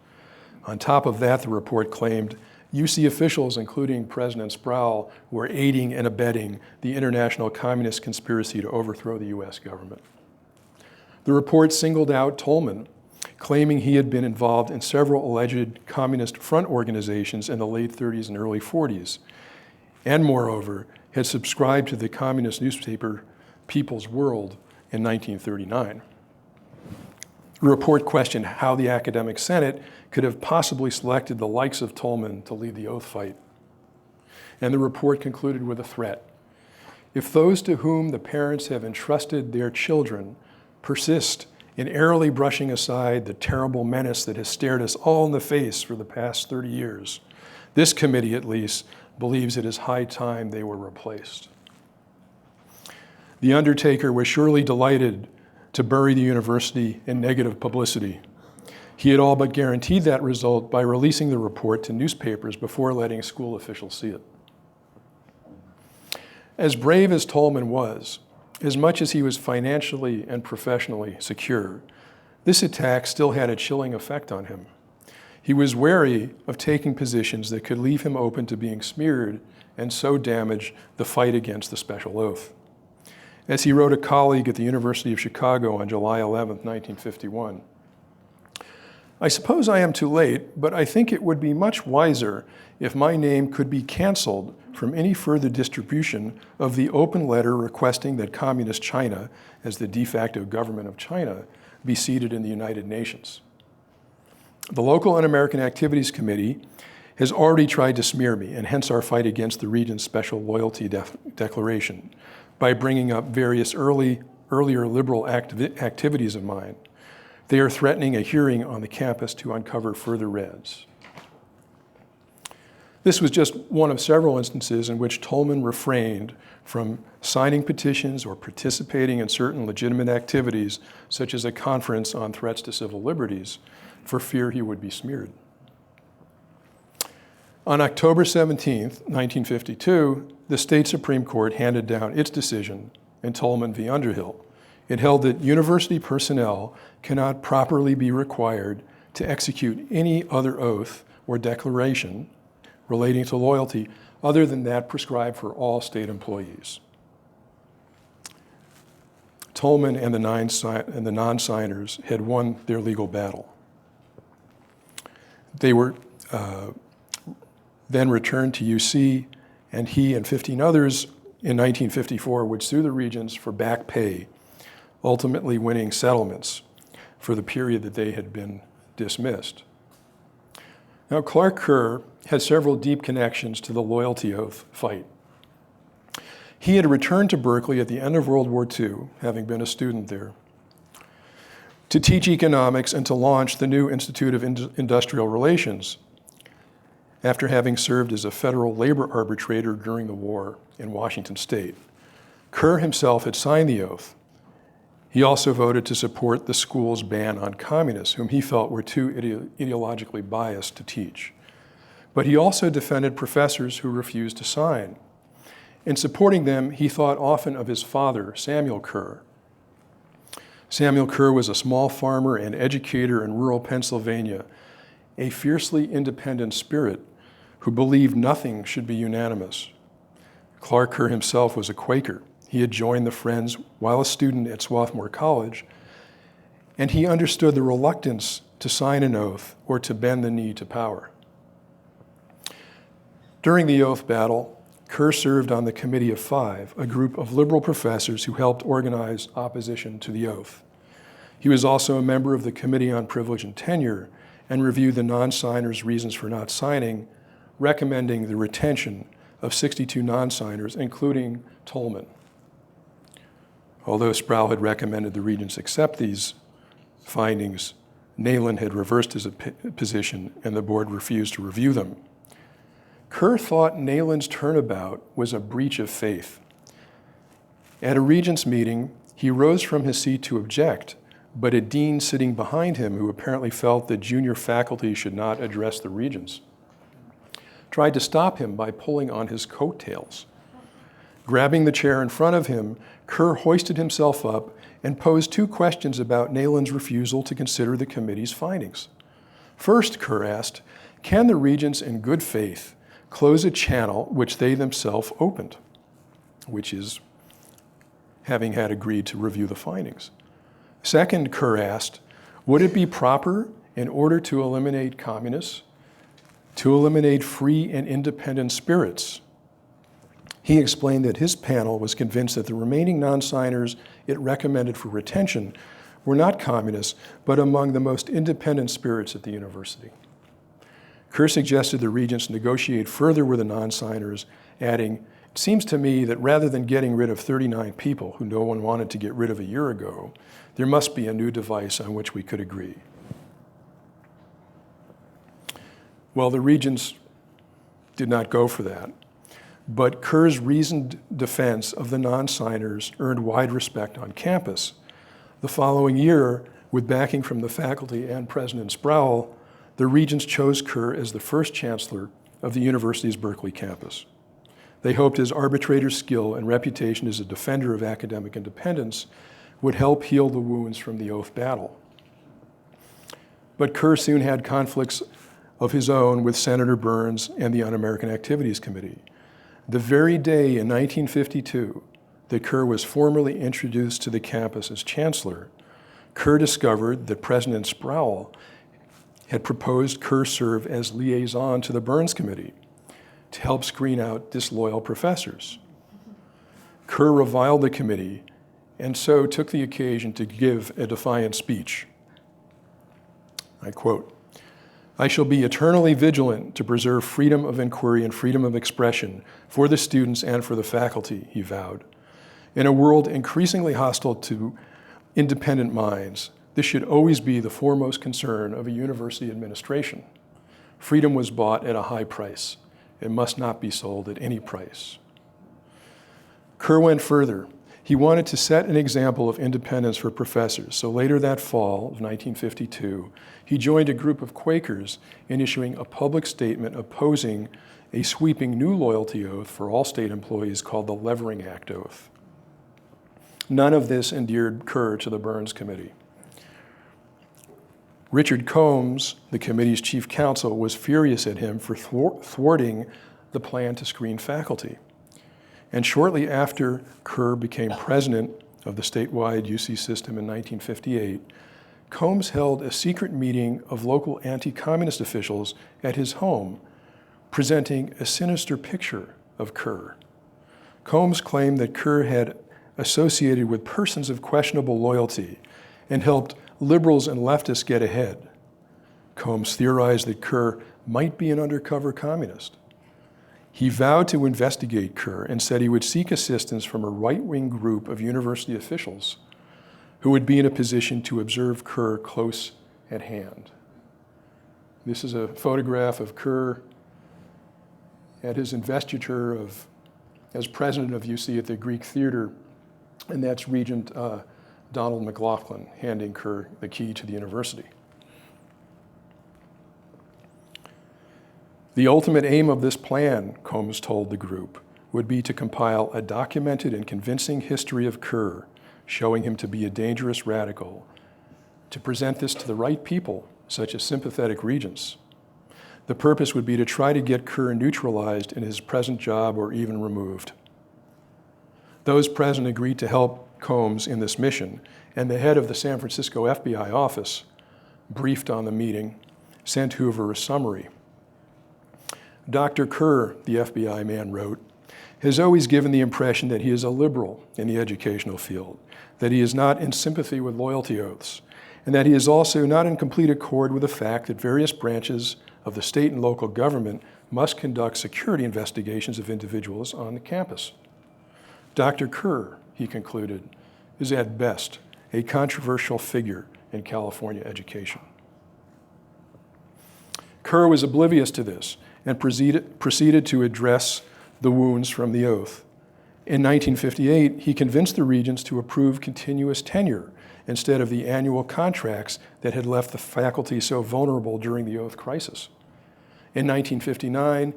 S2: On top of that, the report claimed UC officials, including President Sproul, were aiding and abetting the international communist conspiracy to overthrow the US government. The report singled out Tolman, claiming he had been involved in several alleged communist front organizations in the late 30s and early 40s, and moreover, had subscribed to the communist newspaper People's World in 1939. The report questioned how the academic senate could have possibly selected the likes of Tolman to lead the oath fight. And the report concluded with a threat. If those to whom the parents have entrusted their children persist in airily brushing aside the terrible menace that has stared us all in the face for the past 30 years, this committee, at least, believes it is high time they were replaced. The undertaker was surely delighted to bury the university in negative publicity. He had all but guaranteed that result by releasing the report to newspapers before letting school officials see it. As brave as Tolman was, as much as he was financially and professionally secure, this attack still had a chilling effect on him. He was wary of taking positions that could leave him open to being smeared and so damage the fight against the special oath. As he wrote a colleague at the University of Chicago on July 11, 1951, I suppose I am too late, but I think it would be much wiser if my name could be canceled from any further distribution of the open letter requesting that Communist China, as the de facto government of China, be seated in the United Nations. The local Un-American Activities Committee has already tried to smear me, and hence our fight against the region's special loyalty declaration, by bringing up various earlier liberal activities of mine. They are threatening a hearing on the campus to uncover further reds. This was just one of several instances in which Tolman refrained from signing petitions or participating in certain legitimate activities, such as a conference on threats to civil liberties, for fear he would be smeared. On October 17, 1952, the state Supreme Court handed down its decision in Tolman v. Underhill. It held that university personnel cannot properly be required to execute any other oath or declaration relating to loyalty other than that prescribed for all state employees. Tolman and the non-signers had won their legal battle. They were then returned to UC, and he and 15 others in 1954 would sue the regents for back pay, ultimately winning settlements for the period that they had been dismissed. Now, Clark Kerr had several deep connections to the loyalty oath fight. He had returned to Berkeley at the end of World War II, having been a student there, to teach economics and to launch the new Institute of Industrial Relations, after having served as a federal labor arbitrator during the war in Washington State. Kerr himself had signed the oath. He also voted to support the school's ban on communists, whom he felt were too ideologically biased to teach. But he also defended professors who refused to sign. In supporting them, he thought often of his father, Samuel Kerr. Samuel Kerr was a small farmer and educator in rural Pennsylvania, a fiercely independent spirit who believed nothing should be unanimous. Clark Kerr himself was a Quaker. He had joined the Friends while a student at Swarthmore College, and he understood the reluctance to sign an oath or to bend the knee to power. During the oath battle, Kerr served on the Committee of Five, a group of liberal professors who helped organize opposition to the oath. He was also a member of the Committee on Privilege and Tenure and reviewed the non-signers' reasons for not signing, recommending the retention of 62 non-signers, including Tolman. Although Sproul had recommended the regents accept these findings, Nayland had reversed his position and the board refused to review them. Kerr thought Nayland's turnabout was a breach of faith. At a regents meeting, he rose from his seat to object, but a dean sitting behind him, who apparently felt that junior faculty should not address the regents, tried to stop him by pulling on his coattails. Grabbing the chair in front of him, Kerr hoisted himself up and posed two questions about Nayland's refusal to consider the committee's findings. First, Kerr asked, can the regents in good faith close a channel which they themselves opened, which is having had agreed to review the findings? Second, Kerr asked, would it be proper, in order to eliminate communists, to eliminate free and independent spirits? He explained that his panel was convinced that the remaining non-signers it recommended for retention were not communists, but among the most independent spirits at the university. Kerr suggested the regents negotiate further with the non-signers, adding, it seems to me that rather than getting rid of 39 people who no one wanted to get rid of a year ago, there must be a new device on which we could agree. Well, the regents did not go for that. But Kerr's reasoned defense of the non-signers earned wide respect on campus. The following year, with backing from the faculty and President Sproul, the regents chose Kerr as the first chancellor of the university's Berkeley campus. They hoped his arbitrator skill and reputation as a defender of academic independence would help heal the wounds from the oath battle. But Kerr soon had conflicts of his own with Senator Burns and the Un-American Activities Committee. The very day in 1952 that Kerr was formally introduced to the campus as chancellor, Kerr discovered that President Sproul had proposed Kerr serve as liaison to the Burns Committee to help screen out disloyal professors. Kerr reviled the committee and so took the occasion to give a defiant speech. I quote, I shall be eternally vigilant to preserve freedom of inquiry and freedom of expression for the students and for the faculty, he vowed. In a world increasingly hostile to independent minds, this should always be the foremost concern of a university administration. Freedom was bought at a high price. It must not be sold at any price. Kerr went further. He wanted to set an example of independence for professors. So later that fall of 1952, he joined a group of Quakers in issuing a public statement opposing a sweeping new loyalty oath for all state employees called the Levering Act Oath. None of this endeared Kerr to the Burns Committee. Richard Combs, the committee's chief counsel, was furious at him for thwarting the plan to screen faculty. And shortly after Kerr became president of the statewide UC system in 1958, Combs held a secret meeting of local anti-communist officials at his home, presenting a sinister picture of Kerr. Combs claimed that Kerr had associated with persons of questionable loyalty and helped liberals and leftists get ahead. Combs theorized that Kerr might be an undercover communist. He vowed to investigate Kerr and said he would seek assistance from a right-wing group of university officials who would be in a position to observe Kerr close at hand. This is a photograph of Kerr at his investiture as president of UC at the Greek Theater, and that's Regent Donald McLaughlin handing Kerr the key to the university. The ultimate aim of this plan, Combs told the group, would be to compile a documented and convincing history of Kerr, showing him to be a dangerous radical, to present this to the right people, such as sympathetic regents. The purpose would be to try to get Kerr neutralized in his present job or even removed. Those present agreed to help Combs in this mission, and the head of the San Francisco FBI office, briefed on the meeting, sent Hoover a summary. Dr. Kerr, the FBI man wrote, has always given the impression that he is a liberal in the educational field, that he is not in sympathy with loyalty oaths, and that he is also not in complete accord with the fact that various branches of the state and local government must conduct security investigations of individuals on the campus. Dr. Kerr, he concluded, is at best a controversial figure in California education. Kerr was oblivious to this and proceeded to address the wounds from the oath. In 1958, he convinced the regents to approve continuous tenure instead of the annual contracts that had left the faculty so vulnerable during the oath crisis. In 1959,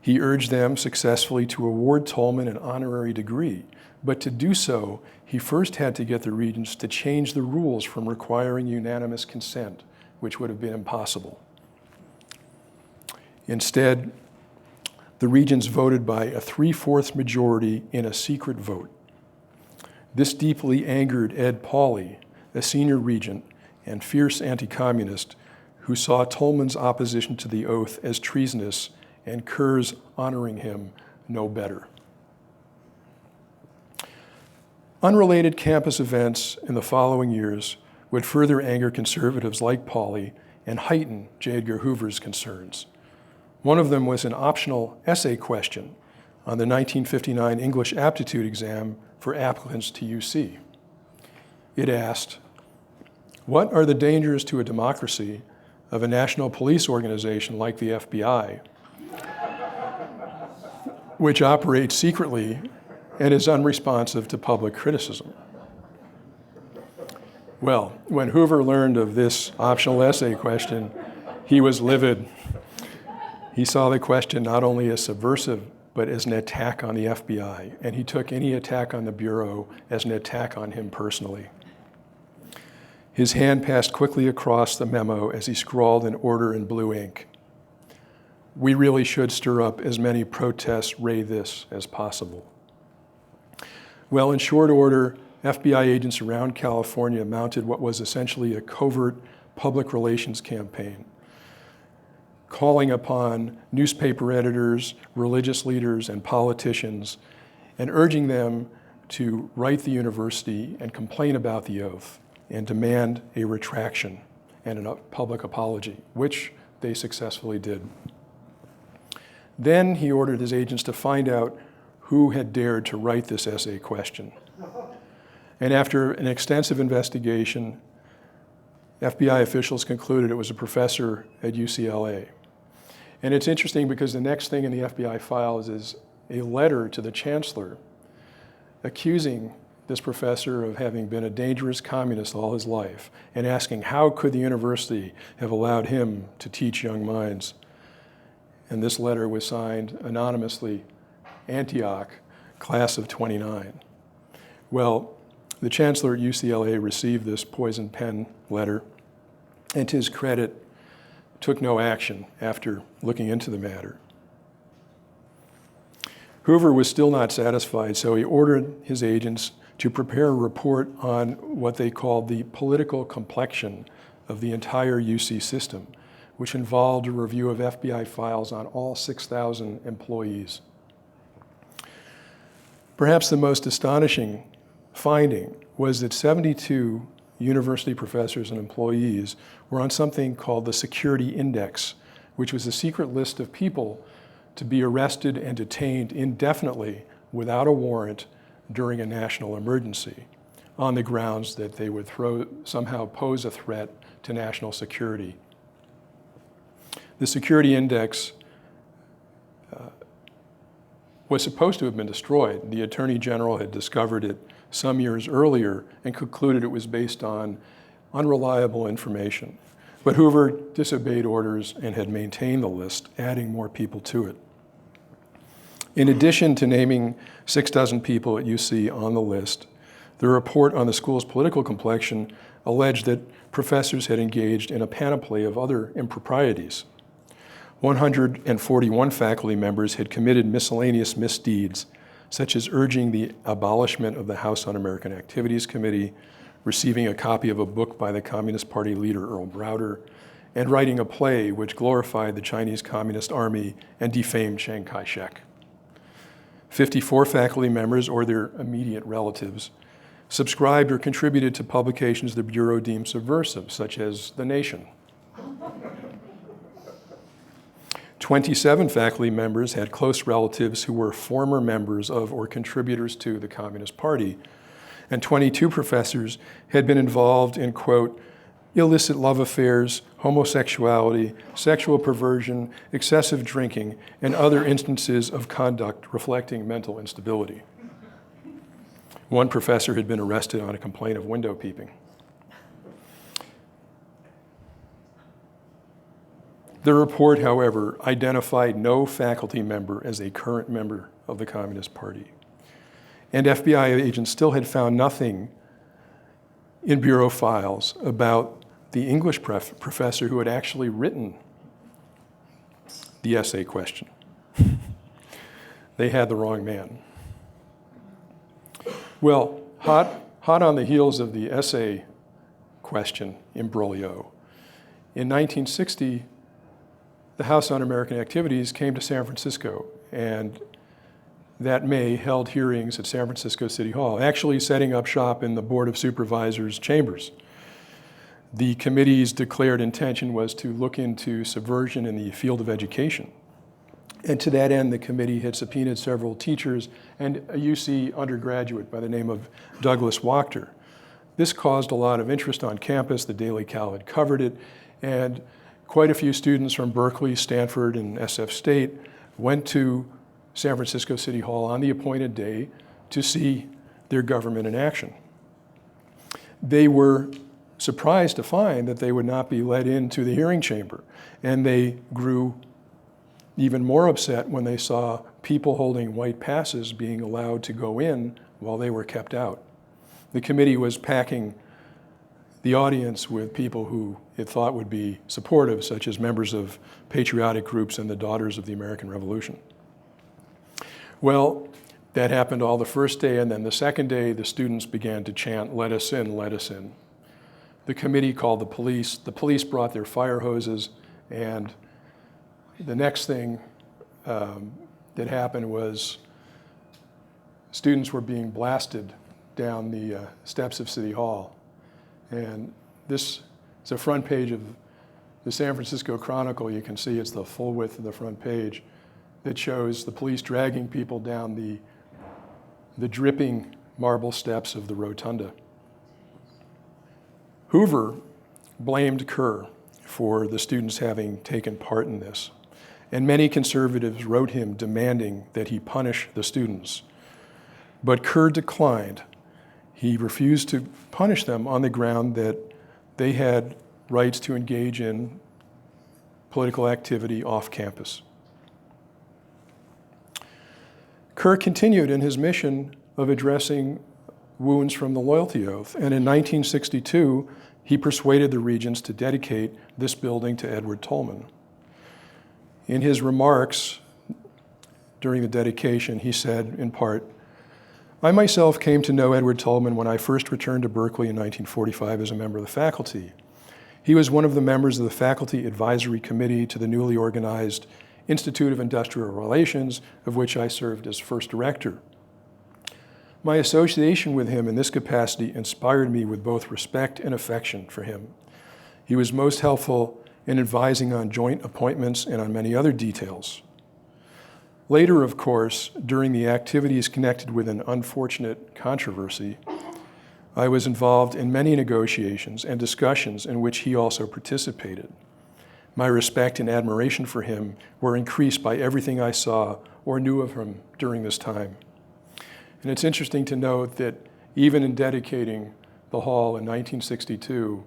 S2: he urged them successfully to award Tolman an honorary degree, but to do so, he first had to get the regents to change the rules from requiring unanimous consent, which would have been impossible. Instead, the regents voted by a 3/4 majority in a secret vote. This deeply angered Ed Pauley, a senior regent and fierce anti-communist who saw Tolman's opposition to the oath as treasonous and Kerr's honoring him no better. Unrelated campus events in the following years would further anger conservatives like Pauley and heighten J. Edgar Hoover's concerns. One of them was an optional essay question on the 1959 English aptitude exam for applicants to UC. It asked, "What are the dangers to a democracy of a national police organization like the FBI, which operates secretly and is unresponsive to public criticism?" Well, when Hoover learned of this optional essay question, he was livid. He saw the question not only as subversive, but as an attack on the FBI, and he took any attack on the Bureau as an attack on him personally. His hand passed quickly across the memo as he scrawled an order in blue ink. "We really should stir up as many protests re this as possible." Well, in short order, FBI agents around California mounted what was essentially a covert public relations campaign, calling upon newspaper editors, religious leaders, and politicians, and urging them to write the university and complain about the oath and demand a retraction and a public apology, which they successfully did. Then he ordered his agents to find out who had dared to write this essay question. And after an extensive investigation, FBI officials concluded it was a professor at UCLA. And it's interesting because the next thing in the FBI files is a letter to the chancellor accusing this professor of having been a dangerous communist all his life and asking how could the university have allowed him to teach young minds. And this letter was signed anonymously, Antioch, class of 29. Well, the chancellor at UCLA received this poison pen letter, and to his credit, took no action after looking into the matter. Hoover was still not satisfied, so he ordered his agents to prepare a report on what they called the political complexion of the entire UC system, which involved a review of FBI files on all 6,000 employees. Perhaps the most astonishing finding was that 72 university professors and employees were on something called the Security Index, which was a secret list of people to be arrested and detained indefinitely without a warrant during a national emergency on the grounds that they would somehow pose a threat to national security. The security index was supposed to have been destroyed. The Attorney General had discovered it some years earlier and concluded it was based on unreliable information. But Hoover disobeyed orders and had maintained the list, adding more people to it. In addition to naming 6 people at UC on the list, the report on the school's political complexion alleged that professors had engaged in a panoply of other improprieties. 141 faculty members had committed miscellaneous misdeeds, such as urging the abolishment of the House Un-American Activities Committee, receiving a copy of a book by the Communist Party leader Earl Browder, and writing a play which glorified the Chinese Communist Army and defamed Chiang Kai-shek. 54 faculty members or their immediate relatives subscribed or contributed to publications the Bureau deemed subversive, such as The Nation. 27 faculty members had close relatives who were former members of or contributors to the Communist Party, and 22 professors had been involved in, quote, illicit love affairs, homosexuality, sexual perversion, excessive drinking, and other instances of conduct reflecting mental instability. One professor had been arrested on a complaint of window peeping. The report, however, identified no faculty member as a current member of the Communist Party. And FBI agents still had found nothing in Bureau files about the English professor who had actually written the essay question. They had the wrong man. Well, hot on the heels of the essay question imbroglio, in 1960, the House Un-American Activities came to San Francisco, and that May held hearings at San Francisco City Hall, actually setting up shop in the Board of Supervisors' chambers. The committee's declared intention was to look into subversion in the field of education. And to that end, the committee had subpoenaed several teachers and a UC undergraduate by the name of Douglas Wachter. This caused a lot of interest on campus. The Daily Cal had covered it, and quite a few students from Berkeley, Stanford, and SF State went to San Francisco City Hall on the appointed day to see their government in action. They were surprised to find that they would not be let into the hearing chamber, and they grew even more upset when they saw people holding white passes being allowed to go in while they were kept out. The committee was packing the audience with people who it thought would be supportive, such as members of patriotic groups and the Daughters of the American Revolution. Well, that happened all the first day, and then the second day, the students began to chant, "Let us in, let us in." The committee called the police. The police brought their fire hoses, and the next thing that happened was students were being blasted down the steps of City Hall. And this is a front page of the San Francisco Chronicle. You can see it's the full width of the front page that shows the police dragging people down the dripping marble steps of the rotunda. Hoover blamed Kerr for the students having taken part in this, and many conservatives wrote him demanding that he punish the students. But Kerr declined. He refused to punish them on the ground that they had rights to engage in political activity off campus. Kerr continued in his mission of addressing wounds from the loyalty oath, and in 1962, he persuaded the regents to dedicate this building to Edward Tolman. In his remarks during the dedication, he said, in part, "I myself came to know Edward Tolman when I first returned to Berkeley in 1945 as a member of the faculty. He was one of the members of the Faculty Advisory Committee to the newly organized Institute of Industrial Relations, of which I served as first director. My association with him in this capacity inspired me with both respect and affection for him. He was most helpful in advising on joint appointments and on many other details. Later, of course, during the activities connected with an unfortunate controversy, I was involved in many negotiations and discussions in which he also participated. My respect and admiration for him were increased by everything I saw or knew of him during this time. And it's interesting to note that even in dedicating the hall in 1962,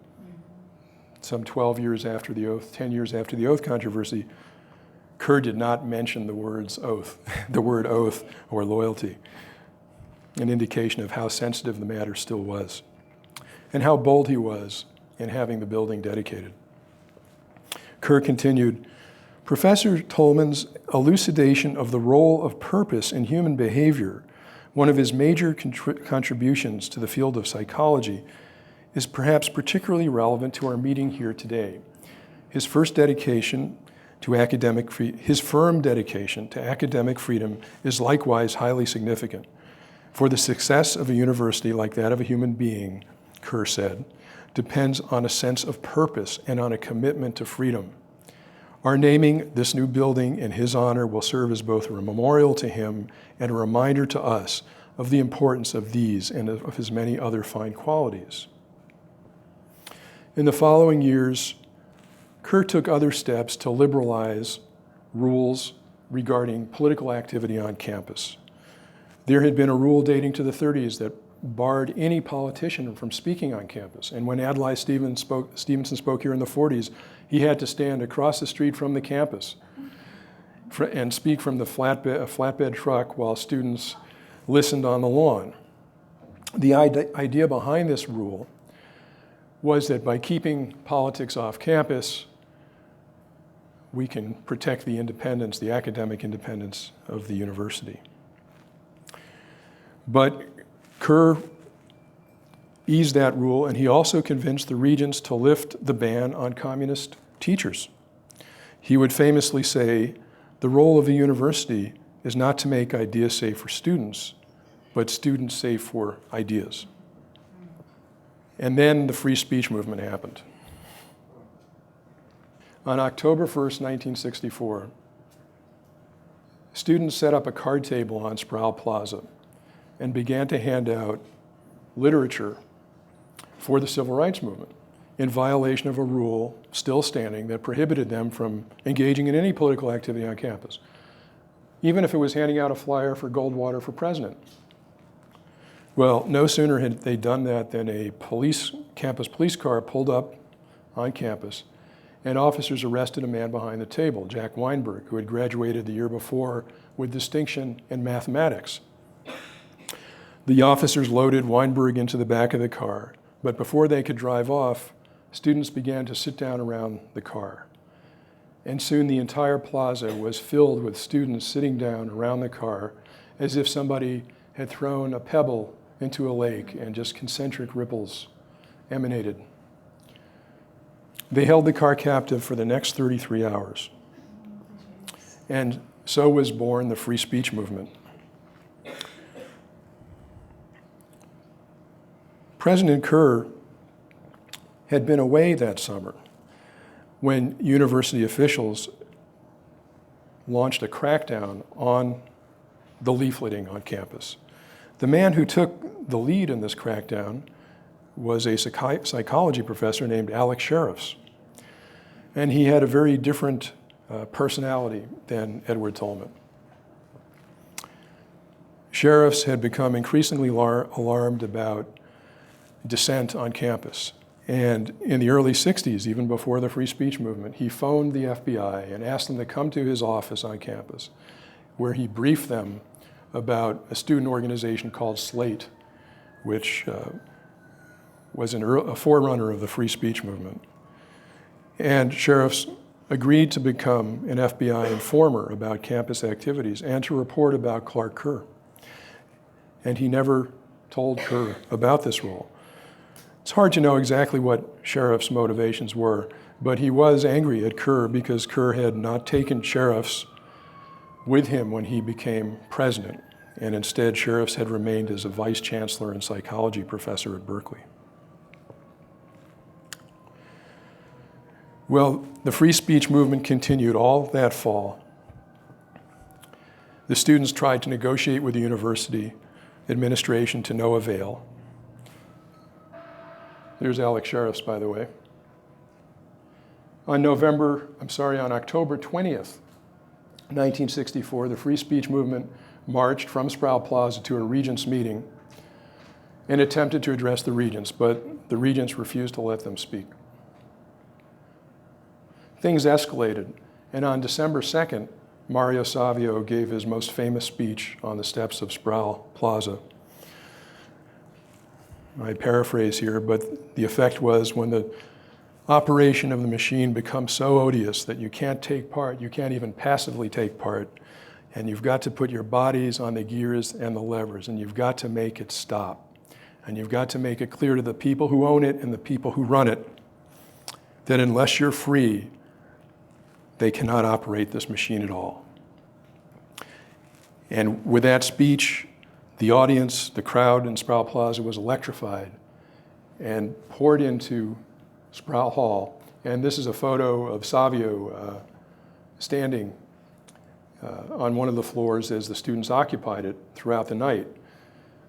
S2: some 12 years after the oath, 10 years after the oath controversy, Kerr did not mention the words oath, the word oath or loyalty, an indication of how sensitive the matter still was and how bold he was in having the building dedicated. Kerr continued, Professor Tolman's elucidation of the role of purpose in human behavior, one of his major contributions to the field of psychology, is perhaps particularly relevant to our meeting here today. His firm dedication to academic freedom is likewise highly significant. For the success of a university like that of a human being, Kerr said, depends on a sense of purpose and on a commitment to freedom. Our naming this new building in his honor will serve as both a memorial to him and a reminder to us of the importance of these and of his many other fine qualities. In the following years, Kerr took other steps to liberalize rules regarding political activity on campus. There had been a rule dating to the 30s that barred any politician from speaking on campus. And when Adlai Stevenson spoke here in the 40s, he had to stand across the street from the campus and speak from the flatbed truck while students listened on the lawn. The idea behind this rule was that by keeping politics off campus, we can protect the independence, the academic independence of the university. But Kerr eased that rule, and he also convinced the regents to lift the ban on communist teachers. He would famously say, the role of the university is not to make ideas safe for students, but students safe for ideas. And then the free speech movement happened. On October 1st, 1964, students set up a card table on Sproul Plaza and began to hand out literature for the civil rights movement in violation of a rule still standing that prohibited them from engaging in any political activity on campus, even if it was handing out a flyer for Goldwater for president. Well, no sooner had they done that than a campus police car pulled up on campus, and officers arrested a man behind the table, Jack Weinberg, who had graduated the year before with distinction in mathematics. The officers loaded Weinberg into the back of the car, but before they could drive off, students began to sit down around the car. And soon the entire plaza was filled with students sitting down around the car as if somebody had thrown a pebble into a lake and just concentric ripples emanated. They held the car captive for the next 33 hours. And so was born the free speech movement. President Kerr had been away that summer when university officials launched a crackdown on the leafleting on campus. The man who took the lead in this crackdown was a psychology professor named Alex Sheriffs. And he had a very different personality than Edward Tolman. Sheriffs had become increasingly alarmed about dissent on campus. And in the early 60s, even before the free speech movement, he phoned the FBI and asked them to come to his office on campus, where he briefed them about a student organization called Slate, which was a forerunner of the free speech movement. And sheriffs agreed to become an FBI informer about campus activities and to report about Clark Kerr. And he never told Kerr about this role. It's hard to know exactly what Sheriff's motivations were, but he was angry at Kerr because Kerr had not taken Sheriffs with him when he became president, and instead Sheriffs had remained as a vice chancellor and psychology professor at Berkeley. Well, the free speech movement continued all that fall. The students tried to negotiate with the university administration to no avail. There's Alex Sheriffs, by the way. On October 20th, 1964, the free speech movement marched from Sproul Plaza to a regents meeting and attempted to address the regents, but the regents refused to let them speak. Things escalated, and on December 2nd, Mario Savio gave his most famous speech on the steps of Sproul Plaza. I paraphrase here, but the effect was, when the operation of the machine becomes so odious that you can't take part, you can't even passively take part, and you've got to put your bodies on the gears and the levers, and you've got to make it stop. And you've got to make it clear to the people who own it and the people who run it that unless you're free, they cannot operate this machine at all. And with that speech, the audience, the crowd in Sproul Plaza was electrified and poured into Sproul Hall. And this is a photo of Savio standing on one of the floors as the students occupied it throughout the night,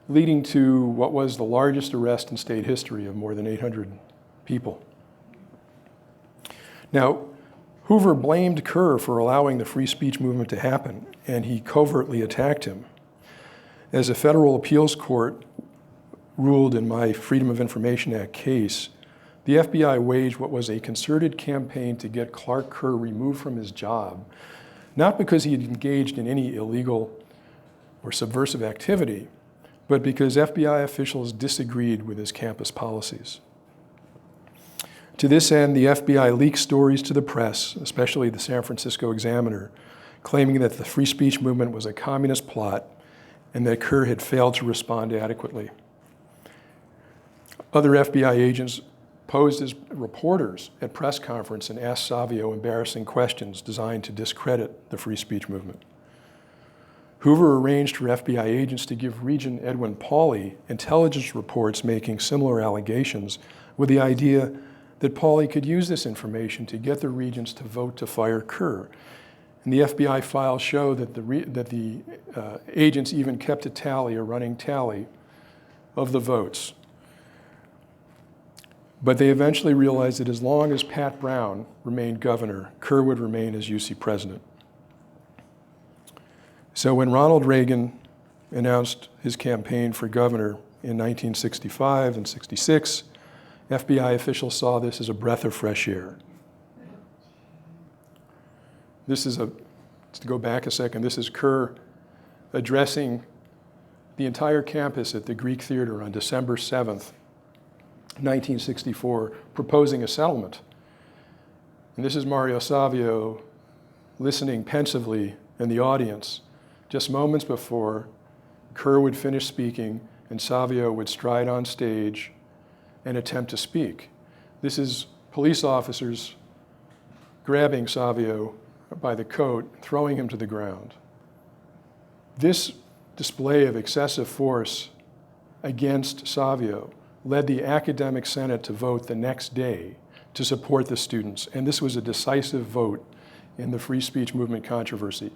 S2: leading to what was the largest arrest in state history of more than 800 people. Now, Hoover blamed Kerr for allowing the free speech movement to happen, and he covertly attacked him. As a federal appeals court ruled in my Freedom of Information Act case, the FBI waged what was a concerted campaign to get Clark Kerr removed from his job, not because he had engaged in any illegal or subversive activity, but because FBI officials disagreed with his campus policies. To this end, the FBI leaked stories to the press, especially the San Francisco Examiner, claiming that the free speech movement was a communist plot and that Kerr had failed to respond adequately. Other FBI agents posed as reporters at press conference and asked Savio embarrassing questions designed to discredit the free speech movement. Hoover arranged for FBI agents to give Regent Edwin Pauley intelligence reports making similar allegations, with the idea that Pauley could use this information to get the regents to vote to fire Kerr. And the FBI files show that the agents even kept a tally, a running tally, of the votes. But they eventually realized that as long as Pat Brown remained governor, Kerr would remain as UC president. So when Ronald Reagan announced his campaign for governor in 1965 and 66, FBI officials saw this as a breath of fresh air. To go back a second, this is Kerr addressing the entire campus at the Greek Theater on December 7th, 1964, proposing a settlement. And this is Mario Savio listening pensively in the audience, just moments before Kerr would finish speaking and Savio would stride on stage and attempt to speak. This is police officers grabbing Savio by the coat, throwing him to the ground. This display of excessive force against Savio led the academic senate to vote the next day to support the students, and this was a decisive vote in the free speech movement controversy.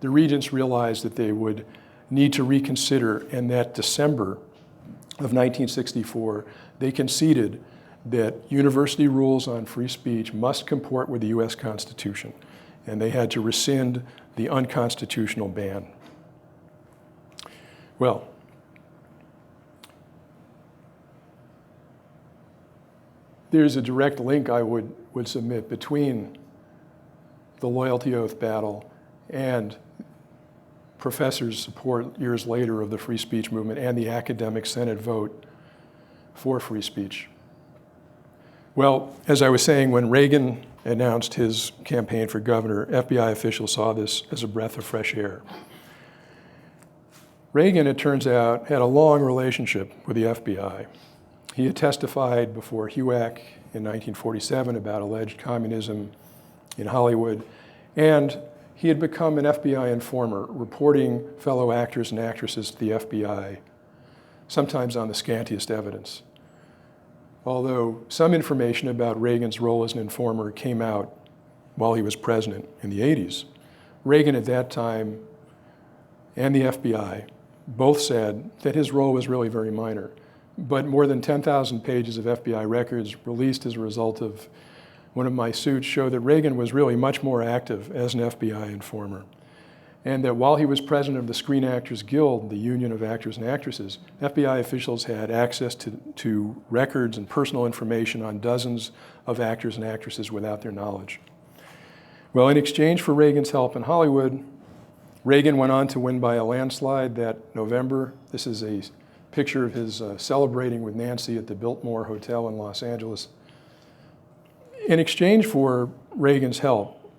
S2: The regents realized that they would need to reconsider, and that December of 1964, they conceded that university rules on free speech must comport with the US Constitution, and they had to rescind the unconstitutional ban. Well, there's a direct link I would submit between the loyalty oath battle and professors' support years later of the free speech movement and the academic senate vote for free speech. Well, as I was saying, when Reagan announced his campaign for governor, FBI officials saw this as a breath of fresh air. Reagan, it turns out, had a long relationship with the FBI. He had testified before HUAC in 1947 about alleged communism in Hollywood, and he had become an FBI informer, reporting fellow actors and actresses to the FBI, sometimes on the scantiest evidence. Although some information about Reagan's role as an informer came out while he was president in the 80s. Reagan at that time and the FBI both said that his role was really very minor. But more than 10,000 pages of FBI records released as a result of one of my suits show that Reagan was really much more active as an FBI informer. And that while he was president of the Screen Actors Guild, the union of actors and actresses, FBI officials had access to records and personal information on dozens of actors and actresses without their knowledge. Well, in exchange for Reagan's help in Hollywood, Reagan went on to win by a landslide that November. This is a picture of his celebrating with Nancy at the Biltmore Hotel in Los Angeles. In exchange for Reagan's help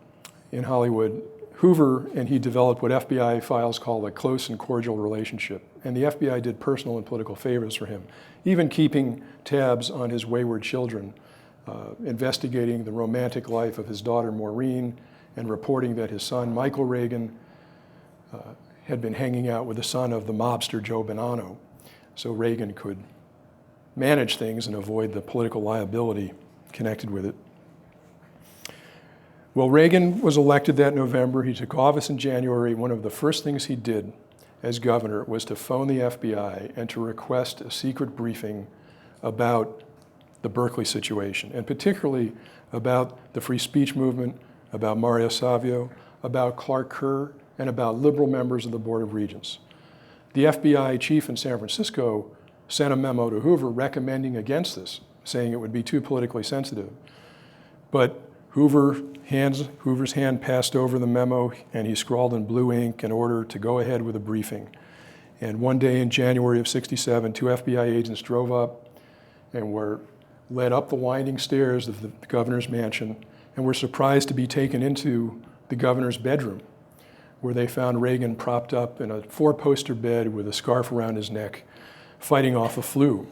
S2: in Hollywood, Hoover and he developed what FBI files call a close and cordial relationship. And the FBI did personal and political favors for him, even keeping tabs on his wayward children, investigating the romantic life of his daughter Maureen, and reporting that his son Michael Reagan had been hanging out with the son of the mobster Joe Bonanno, so Reagan could manage things and avoid the political liability connected with it. Well, Reagan was elected that November. He took office in January. One of the first things he did as governor was to phone the FBI and to request a secret briefing about the Berkeley situation, and particularly about the free speech movement, about Mario Savio, about Clark Kerr, and about liberal members of the Board of Regents. The FBI chief in San Francisco sent a memo to Hoover recommending against this, saying it would be too politically sensitive. But Hoover's hand passed over the memo, and he scrawled in blue ink an order to go ahead with a briefing. And one day in January of '67, 2 FBI agents drove up and were led up the winding stairs of the governor's mansion and were surprised to be taken into the governor's bedroom, where they found Reagan propped up in a 4-poster bed with a scarf around his neck, fighting off the flu.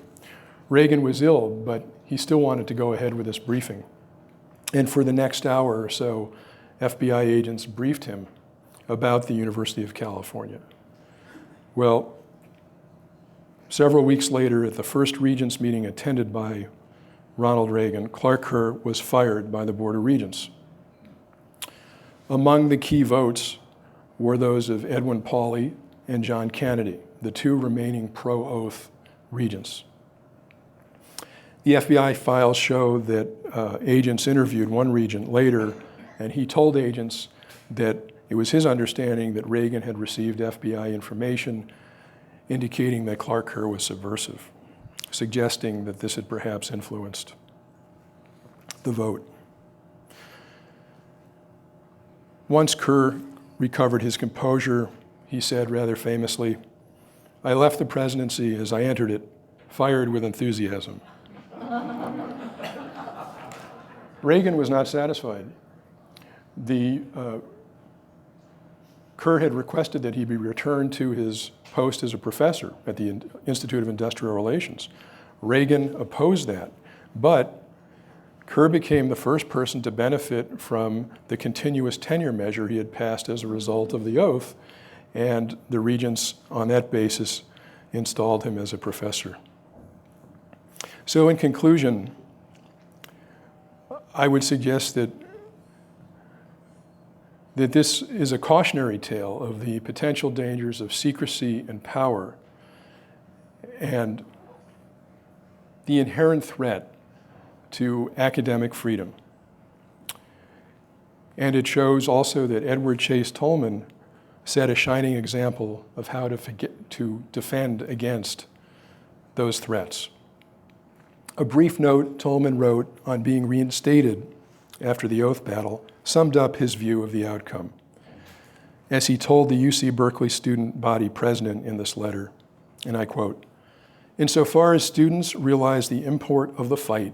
S2: Reagan was ill, but he still wanted to go ahead with this briefing. And for the next hour or so, FBI agents briefed him about the University of California. Well, several weeks later, at the first Regents meeting attended by Ronald Reagan, Clark Kerr was fired by the Board of Regents. Among the key votes were those of Edwin Pauley and John Kennedy, the 2 remaining pro-oath regents. The FBI files show that agents interviewed one regent later, and he told agents that it was his understanding that Reagan had received FBI information indicating that Clark Kerr was subversive, suggesting that this had perhaps influenced the vote. Once Kerr recovered his composure, he said rather famously, "I left the presidency as I entered it, fired with enthusiasm." Reagan was not satisfied. Kerr had requested that he be returned to his post as a professor at the Institute of Industrial Relations. Reagan opposed that, but Kerr became the first person to benefit from the continuous tenure measure he had passed as a result of the oath, and the regents, on that basis, installed him as a professor. So in conclusion, I would suggest that this is a cautionary tale of the potential dangers of secrecy and power and the inherent threat to academic freedom. And it shows also that Edward Chase Tolman set a shining example of how to defend against those threats. A brief note Tolman wrote on being reinstated after the oath battle summed up his view of the outcome. As he told the UC Berkeley student body president in this letter, and I quote, "Insofar as students realize the import of the fight,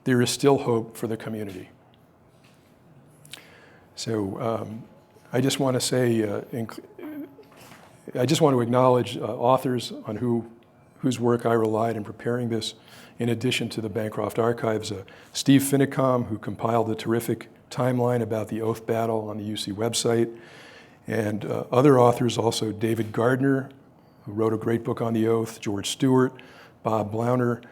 S2: there is still hope for the community." So I just want to say, I just want to acknowledge authors on whose work I relied in preparing this, in addition to the Bancroft Archives, Steve Finicom, who compiled a terrific timeline about the oath battle on the UC website, and other authors also, David Gardner, who wrote a great book on the oath, George Stewart, Bob Blauner,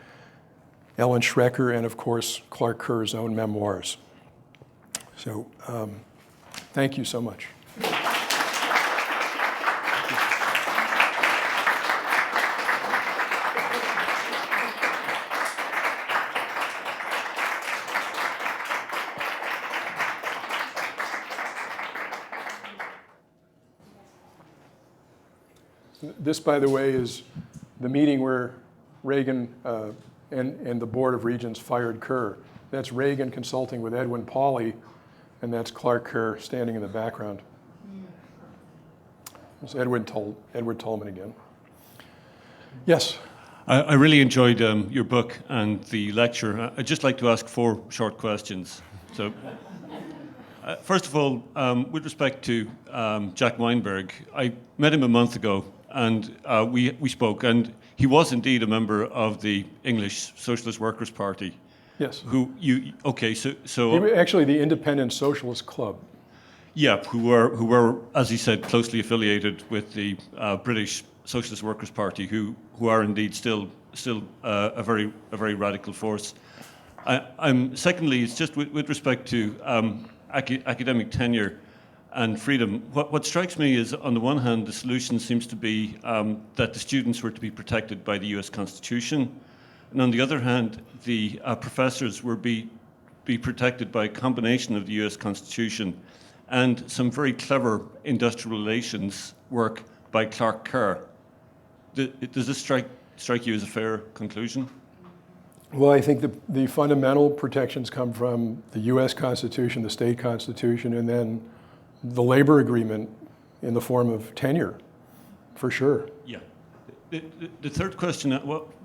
S2: Ellen Schrecker, and of course, Clark Kerr's own memoirs. So thank you so much. This, by the way, is the meeting where Reagan and the Board of Regents fired Kerr. That's Reagan consulting with Edwin Pauley, and that's Clark Kerr standing in the background. It's Edward Tolman again. Yes?
S3: I really enjoyed your book and the lecture. I'd just like to ask 4 short questions. So, first of all, with respect to Jack Weinberg, I met him a month ago, and we spoke, and he was indeed a member of the English Socialist Workers' Party.
S2: Yes.
S3: Actually,
S2: the Independent Socialist Club.
S3: Yeah, who were, as he said, closely affiliated with the British Socialist Workers' Party, who are indeed still a very radical force. Secondly, it's just with respect to academic tenure and freedom. What strikes me is, on the one hand, the solution seems to be that the students were to be protected by the U.S. Constitution, and on the other hand, the professors were be protected by a combination of the U.S. Constitution and some very clever industrial relations work by Clark Kerr. Does this strike you as a fair conclusion?
S2: Well, I think the fundamental protections come from the U.S. Constitution, the state constitution, and then the labor agreement in the form of tenure, for sure.
S3: Yeah. The third question,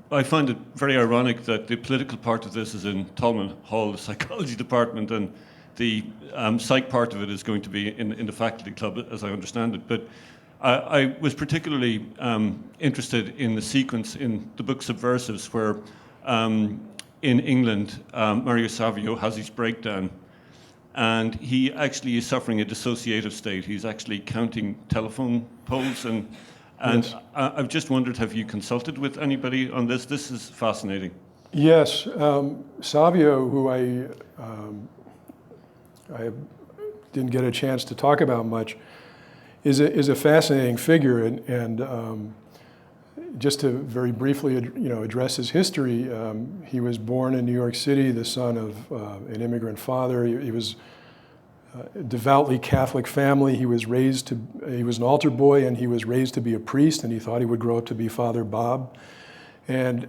S3: I find it very ironic that the political part of this is in Tolman Hall, the psychology department, and the psych part of it is going to be in the faculty club, as I understand it. But I was particularly interested in the sequence in the book Subversives, where in England, Mario Savio has his breakdown, and he actually is suffering a dissociative state. He's actually counting telephone poles, and
S2: yes.
S3: I've just wondered, have you consulted with anybody on this? This is fascinating.
S2: Yes, Savio, who I didn't get a chance to talk about much, is a fascinating figure, and just to very briefly address his history, he was born in New York City, the son of an immigrant father. He was a devoutly Catholic family. He was an altar boy, and he was raised to be a priest, and he thought he would grow up to be Father Bob. And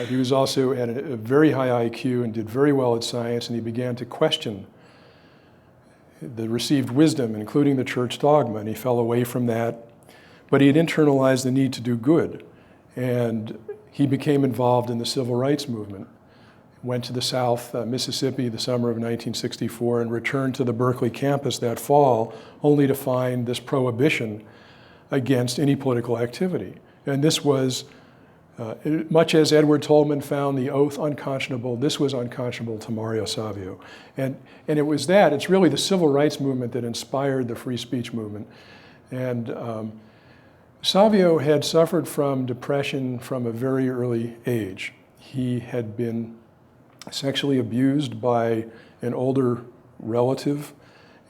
S2: he was also at a very high IQ and did very well at science, and he began to question the received wisdom, including the church dogma, and he fell away from that. But he had internalized the need to do good, and he became involved in the civil rights movement. Went to the South Mississippi the summer of 1964 and returned to the Berkeley campus that fall, only to find this prohibition against any political activity. And this was, much as Edward Tolman found the oath unconscionable, this was unconscionable to Mario Savio. And it's really the civil rights movement that inspired the free speech movement. And Savio had suffered from depression from a very early age. He had been sexually abused by an older relative,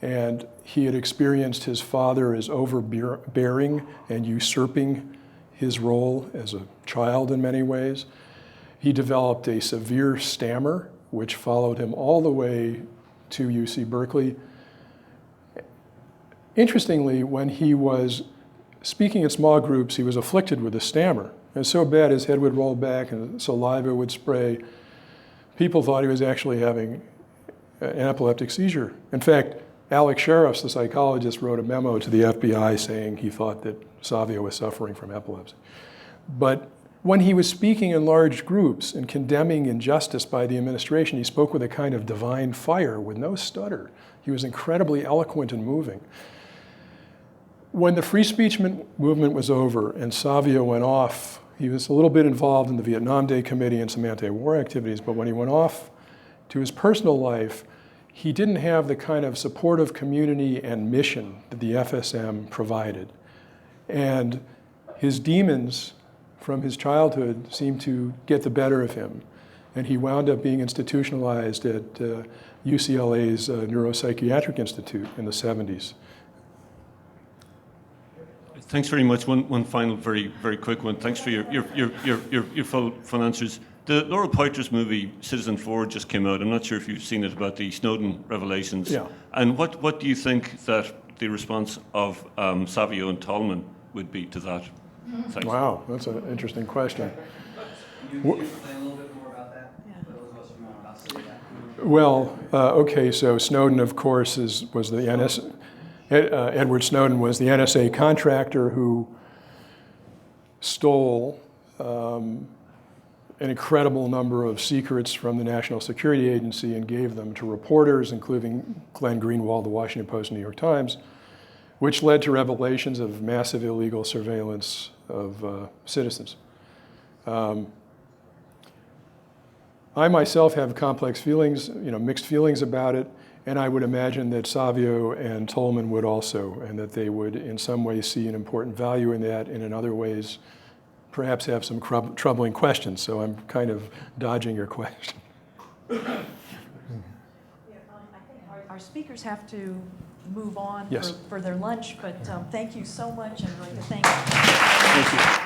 S2: and he had experienced his father as overbearing and usurping his role as a child in many ways. He developed a severe stammer, which followed him all the way to UC Berkeley. Interestingly, when he was speaking in small groups, he was afflicted with a stammer. And so bad his head would roll back and saliva would spray. People thought he was actually having an epileptic seizure. In fact, Alex Sheriffs, the psychologist, wrote a memo to the FBI saying he thought that Savio was suffering from epilepsy. But when he was speaking in large groups and condemning injustice by the administration, he spoke with a kind of divine fire with no stutter. He was incredibly eloquent and moving. When the free speech movement was over and Savio went off, he was a little bit involved in the Vietnam Day Committee and some anti-war activities, but when he went off to his personal life, he didn't have the kind of supportive community and mission that the FSM provided. And his demons from his childhood seemed to get the better of him. And he wound up being institutionalized at UCLA's Neuropsychiatric Institute in the 70s.
S3: Thanks very much. One final, very, very quick one. Thanks for your full answers. The Laurel Poitras movie, Citizen 4, just came out. I'm not sure if you've seen it, about the Snowden revelations.
S2: Yeah.
S3: And what do you think that the response of Savio and Tolman would be to that? Thanks.
S2: Wow, that's an interesting question.
S4: Can you explain a little bit more about that? For those of us who know about that.
S2: Well, okay, so Snowden, of course, was the NSA. Edward Snowden was the NSA contractor who stole an incredible number of secrets from the National Security Agency and gave them to reporters, including Glenn Greenwald, the Washington Post, and New York Times, which led to revelations of massive illegal surveillance of citizens. I myself have complex feelings, mixed feelings about it, and I would imagine that Savio and Tolman would also, and that they would in some ways see an important value in that, and in other ways perhaps have some troubling questions. So I'm kind of dodging your question.
S1: I think our speakers have to move on
S2: Yes.
S1: for their lunch, but thank you so much, and I'd like to thank
S2: Thank you.